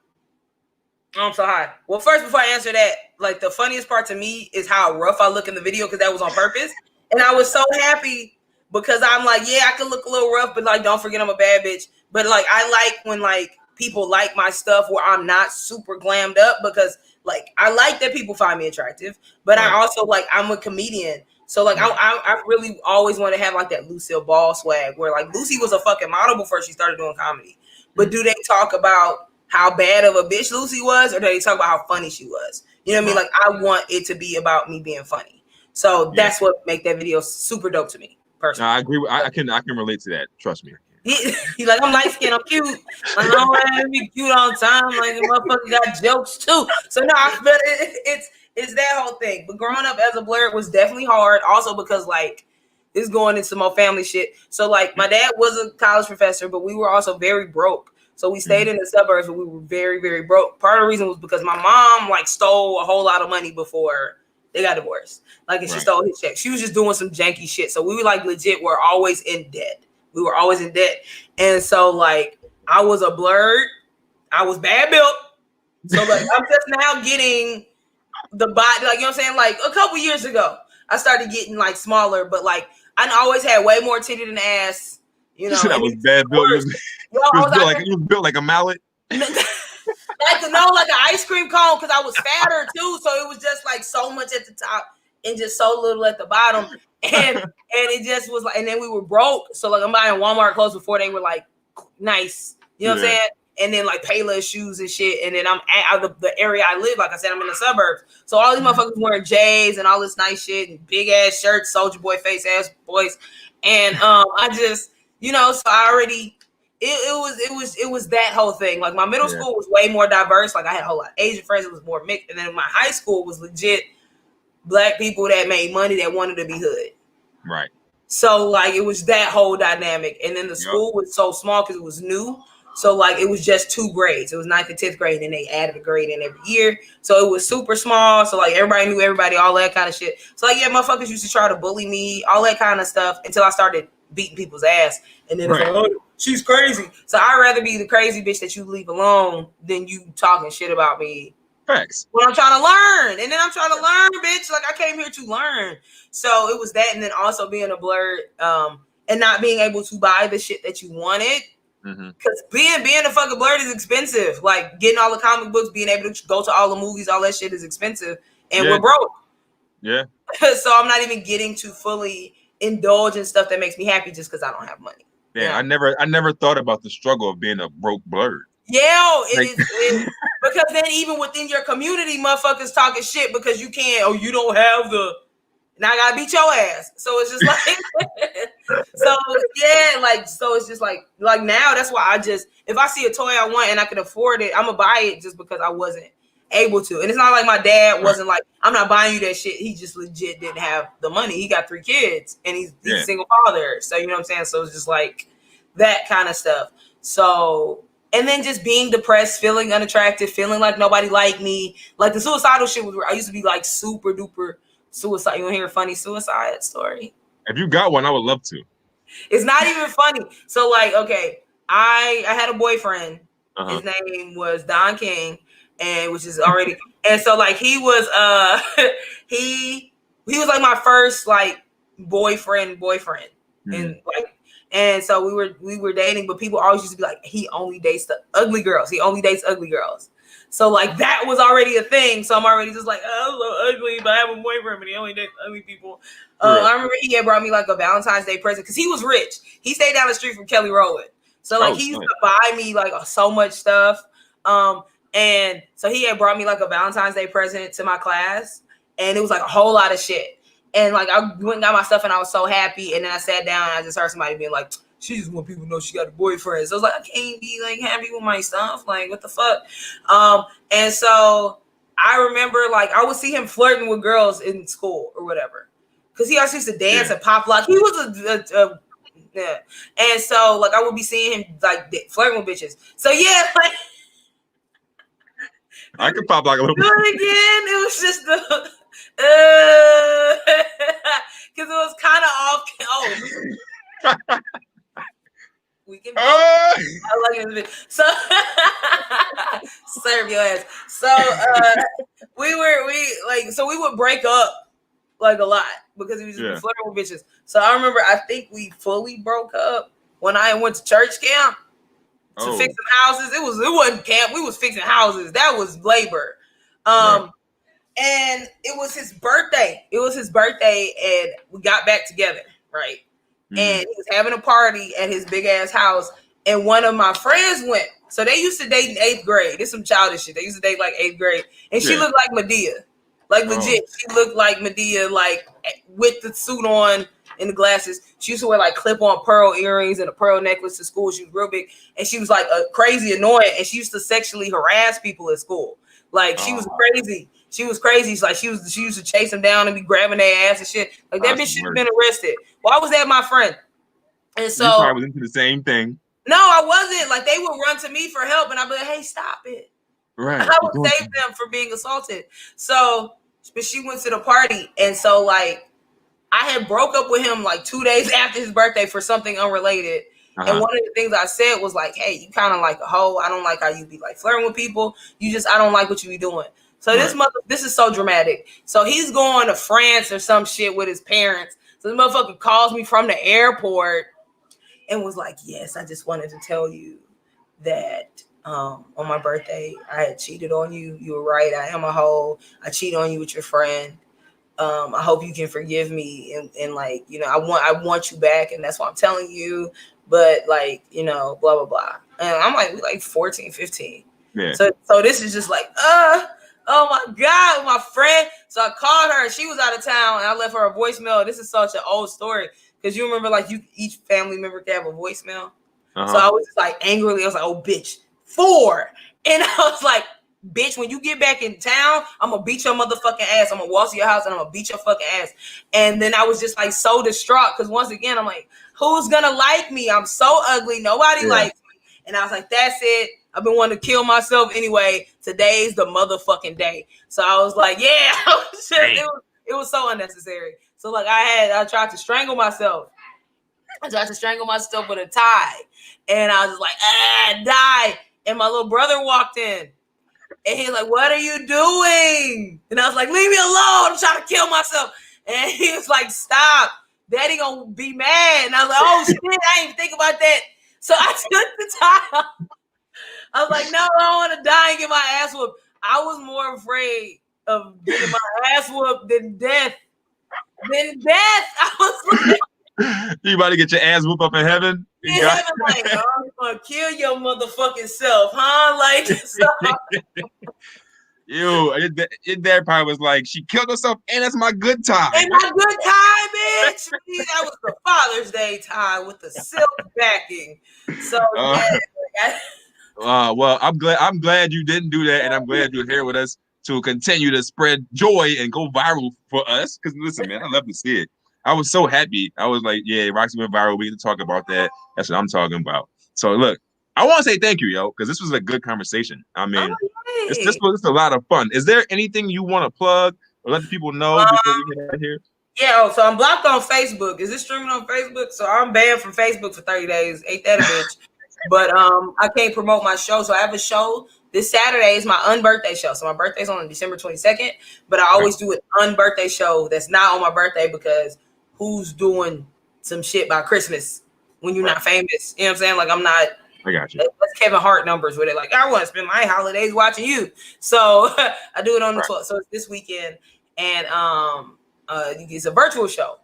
I'm so high. Well, first, before I answer that, like the funniest part to me is how rough I look in the video because that was on purpose, and I was so happy because I'm like, yeah, I could look a little rough, but like, don't forget I'm a bad bitch. But like, I like when like people like my stuff where I'm not super glammed up because like I like that people find me attractive, but I also like I'm a comedian. So like I really always want to have like that Lucille Ball swag where like Lucy was a fucking model before she started doing comedy. But do they talk about how bad of a bitch Lucy was, or do they talk about how funny she was? You know what I mean? Like I want it to be about me being funny. So that's what make that video super dope to me personally. No, I agree. I can relate to that. Trust me. He's like, I'm light skinned, I'm cute. I don't want to be cute all the time. Like the motherfucker got jokes too. So no, but it's that whole thing. But growing up as a blurred was definitely hard. Also because like it's going into more family shit. So like my dad was a college professor, but we were also very broke. So we stayed in the suburbs, but we were very, very broke. Part of the reason was because my mom like stole a whole lot of money before they got divorced. Like, and she stole his check. She was just doing some janky shit. So we were like legit were always in debt. We were always in debt. And so like I was a blurred. I was bad built. So like I'm just now getting the body, like, you know what I'm saying? Like a couple years ago, I started getting like smaller, but like I always had way more titty than ass. You know, that was bad built. You was built like a mallet. Like an ice cream cone because I was fatter too. So it was just like so much at the top and just so little at the bottom. And it just was like, and then we were broke. So like I'm buying Walmart clothes before they were like nice. You know what I'm saying? And then like Payless shoes and shit. And then I'm out of the area I live. Like I said, I'm in the suburbs. So all these motherfuckers wearing J's and all this nice shit and big ass shirts, Soldier Boy face ass boys. And I just, you know, so I already it was that whole thing. Like my middle school was way more diverse. Like I had a whole lot of Asian friends. It was more mixed. And then my high school was legit Black people that made money that wanted to be hood. Right. So like it was that whole dynamic. And then the school was so small because it was new. So like it was just 2 grades. It was 9th and 10th grade, and they added a grade in every year. So it was super small. So like everybody knew everybody, all that kind of shit. So like motherfuckers used to try to bully me, all that kind of stuff until I started beating people's ass. And then it's like, oh, she's crazy. So I'd rather be the crazy bitch that you leave alone than you talking shit about me. Facts. When I'm trying to learn. And then I'm trying to learn, bitch. Like I came here to learn. So it was that, and then also being a blurred and not being able to buy the shit that you wanted. Because being a fucking blurred is expensive. Like getting all the comic books, being able to go to all the movies, all that shit is expensive. And we're broke. Yeah. So I'm not even getting to fully indulge in stuff that makes me happy just because I don't have money. Yeah, I never thought about the struggle of being a broke blurred. Yeah, it is because then even within your community, motherfuckers talking shit because you can't, or you don't have the. Now I gotta beat your ass. So it's just like, so it's just like now that's why I just, if I see a toy I want and I can afford it, I'm gonna buy it just because I wasn't able to. And it's not like my dad wasn't like, I'm not buying you that shit. He just legit didn't have the money. He got 3 kids and he's a single father. So you know what I'm saying? So it's just like that kind of stuff. So And then just being depressed, feeling unattractive, feeling like nobody liked me. Like the suicidal shit was, I used to be like super duper suicide. You want to hear a funny suicide story? If you got one, I would love to. It's not even funny. So like, okay, I had a boyfriend. His name was Don King, and which is already, and so like he was he was like my first like boyfriend, and like. And so we were dating, but people always used to be like, he only dates the ugly girls. He only dates ugly girls. So like that was already a thing. So I'm already just like, oh, I'm so ugly, but I have a boyfriend, but he only dates ugly people. I remember he had brought me like a Valentine's Day present because he was rich. He stayed down the street from Kelly Rowland. So like he used to buy me like so much stuff. And so he had brought me like a Valentine's Day present to my class, and it was like a whole lot of shit. And like I went and got my stuff and I was so happy. And then I sat down and I just heard somebody being like, she just want people to know she got a boyfriend. So I was like, I can't be like happy with my stuff. Like, what the fuck? And so I remember like I would see him flirting with girls in school or whatever. Cause he also used to dance at Pop Lock. He was yeah. And so like I would be seeing him like flirting with bitches. So yeah, like I could pop like a little bit. Do it again. It was just the because it was kind of off. We can. I like it. So serve your ass. So we would break up like a lot because he was just flirting with bitches. So I remember I think we fully broke up when I went to church camp to fix some houses. It wasn't camp. We was fixing houses. That was labor. And it was his birthday. And we got back together, right? And he was having a party at his big ass house, and one of my friends went. So they used to date in 8th grade. It's some childish shit. They used to date like 8th grade, and she looked like Medea, like legit. She looked like Medea, like with the suit on and the glasses. She used to wear like clip-on pearl earrings and a pearl necklace to school. She was real big, and she was like crazy annoying, and she used to sexually harass people at school. Like she was crazy. She was crazy. Like she used to chase them down and be grabbing their ass and shit. Like that bitch should have been arrested. Why was that my friend? And so you probably was into the same thing. No, I wasn't. Like they would run to me for help, and I'd be like, "Hey, stop it!" Right. I would save them from being assaulted. So, but she went to the party, and so like I had broke up with him like 2 days after his birthday for something unrelated. And one of the things I said was like, "Hey, you kind of like a hoe. I don't like how you be like flirting with people. I don't like what you be doing." So this is so dramatic. So he's going to France or some shit with his parents. So the motherfucker calls me from the airport and was like, "Yes, I just wanted to tell you that on my birthday I had cheated on you. You were right. I am a hoe. I cheated on you with your friend. I hope you can forgive me and like, you know, I want you back, and that's why I'm telling you. But like, you know, blah blah blah." And I'm like, we like 14, 15. Yeah. So this is just like, oh my God, my friend. So I called her and she was out of town, and I left her a voicemail. This is such an old story because you remember like each family member can have a voicemail. So I was just like angrily, I was like, "Oh bitch, 4." And I was like, "Bitch, when you get back in town, I'm gonna beat your motherfucking ass. I'm gonna walk to your house and I'm gonna beat your fucking ass." And then I was just like so distraught because once again, I'm like, who's gonna like me? I'm so ugly. Nobody likes me. And I was like, that's it. I've been wanting to kill myself anyway. Today's the motherfucking day. So I was like, yeah, it was so unnecessary. So like I tried to strangle myself. I tried to strangle myself with a tie. And I was like, die. And my little brother walked in. And he's like, "What are you doing?" And I was like, "Leave me alone. I'm trying to kill myself." And he was like, "Stop. Daddy gonna be mad." And I was like, "Oh shit, I didn't even think about that." So I took the tie off. I was like, "No, I don't want to die and get my ass whooped." I was more afraid of getting my ass whooped than death. I was like, "You about to get your ass whooped up in heaven?" In heaven, like, "I'm gonna kill your motherfucking self, huh?" Like, so. Your dad probably was like, "She killed herself, and that's my good tie." And my good tie, bitch. That was the Father's Day tie with the silk backing. So well, I'm glad you didn't do that, and I'm glad you're here with us to continue to spread joy and go viral for us. Because listen, man, I love to see it. I was so happy. I was like, yeah, Roxxy went viral. We need to talk about that. That's what I'm talking about. So look, I want to say thank you, yo, because this was a good conversation. I mean, this was a lot of fun. Is there anything you want to plug or let the people know before we get out of here? Yeah, so I'm blocked on Facebook. Is this streaming on Facebook? So I'm banned from Facebook for 30 days. Ain't that a bitch? But I can't promote my show. So I have a show this Saturday. Is my unbirthday show. So my birthday's on December 22nd. But I always do an unbirthday show that's not on my birthday because who's doing some shit by Christmas when you're not famous? You know what I'm saying? Like I'm not. I got you. That's Kevin Hart numbers with it. Like I want to spend my holidays watching you. So I do it on the 12th. So it's this weekend, and it's a virtual show.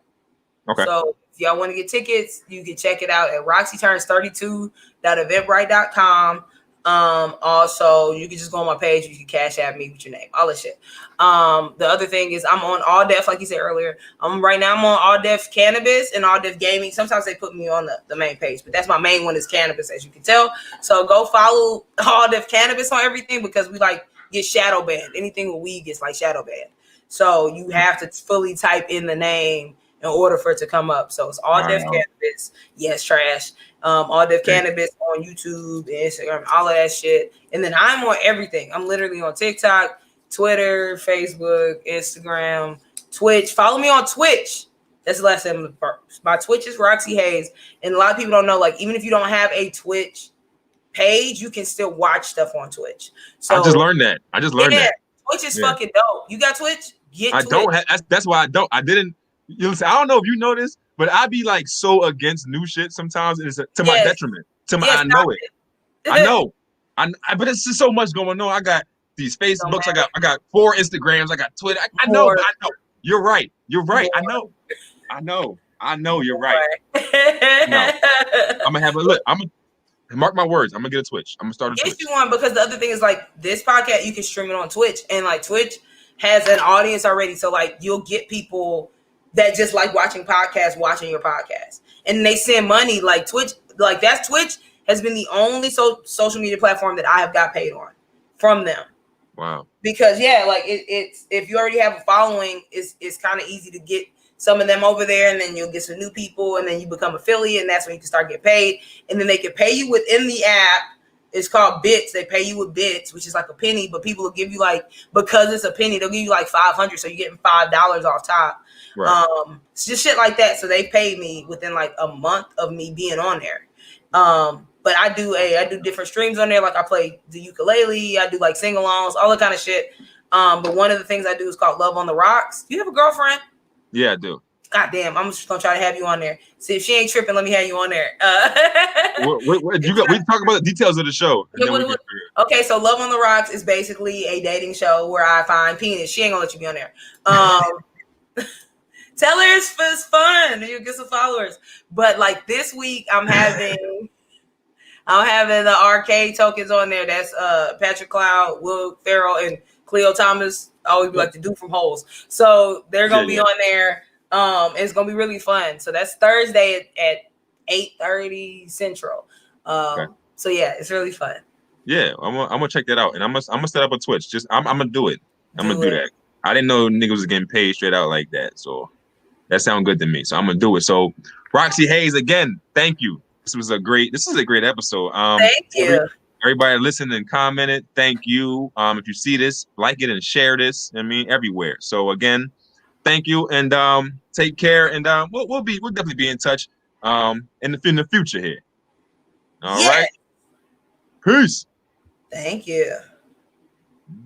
Okay. So if y'all want to get tickets, you can check it out at roxyturns32.eventbrite.com. Also, you can just go on my page. You can cash at me with your name, all that shit. The other thing is I'm on All Def, like you said earlier. Right now I'm on All Def Cannabis and All Def Gaming. Sometimes they put me on the main page, but that's my main one is Cannabis, as you can tell. So go follow All Def Cannabis on everything because we like get shadow banned. Anything with weed gets like shadow banned. So you have to fully type in the name in order for it to come up. So it's All Def Cannabis. Yes, trash. All Def Cannabis on YouTube, Instagram, all of that shit. And then I'm on everything. I'm literally on TikTok, Twitter, Facebook, Instagram, Twitch. Follow me on Twitch. That's the last thing. My Twitch is Roxxy Haze. And a lot of people don't know, like, even if you don't have a Twitch page, you can still watch stuff on Twitch. So I just learned that. that. Twitch is fucking dope. You got Twitch? I don't have, that's why I don't. I didn't. You know, I don't know if you know this, but I be like so against new shit sometimes. It's to my detriment. I know it. I know. But it's just so much going on. I got these Facebooks. I got 4 Instagrams. I got Twitter. I know. You're right. I know. You're right. No. I'm gonna have a look. I'm gonna mark my words. I'm gonna get a Twitch. I'm gonna start a Twitch. Yes, you want, because the other thing is like this podcast, you can stream it on Twitch, and like Twitch has an audience already. So like you'll get people that just like watching podcasts, watching your podcast, and they send money. Like Twitch, like Twitch has been the only social media platform that I have got paid on from them. Wow. Because like it's if you already have a following, it's kind of easy to get some of them over there, and then you'll get some new people, and then you become affiliate, and that's when you can start getting paid. And then they can pay you within the app. It's called bits. They pay you with bits, which is like a penny, but people will give you like, because it's a penny, they'll give you like 500, so you're getting $5 off top. Right. It's just shit like that. So they paid me within like a month of me being on there. But I do different streams on there. Like I play the ukulele, I do like sing-alongs, all that kind of shit. But one of the things I do is called Love on the Rocks. Do you have a girlfriend? Yeah, I do. God damn, I'm just gonna try to have you on there. See if she ain't tripping, let me have you on there. We talk about the details of the show. Okay, so Love on the Rocks is basically a dating show where I find penis. She ain't gonna let you be on there. Tell her it's fun. You'll get some followers. But like this week, I'm having the arcade tokens on there. That's Patrick Cloud, Will Ferrell, and Cleo Thomas. I always be like the dude from Holes. So they're gonna be on there. It's gonna be really fun. So that's Thursday at 8:30 Central. So yeah, it's really fun. Yeah, I'm gonna check that out, and I'm gonna set up a Twitch. I'm gonna do it. I'm gonna do that. I didn't know niggas was getting paid straight out like that, so that sounds good to me. So I'm gonna do it. So Roxxy Haze, again, thank you. This is a great episode. Thank you. Everybody listened and commented. Thank you. If you see this, like it and share this. I mean, everywhere. So again, thank you, and take care. And we'll definitely be in touch in the future here. All right. Peace. Thank you.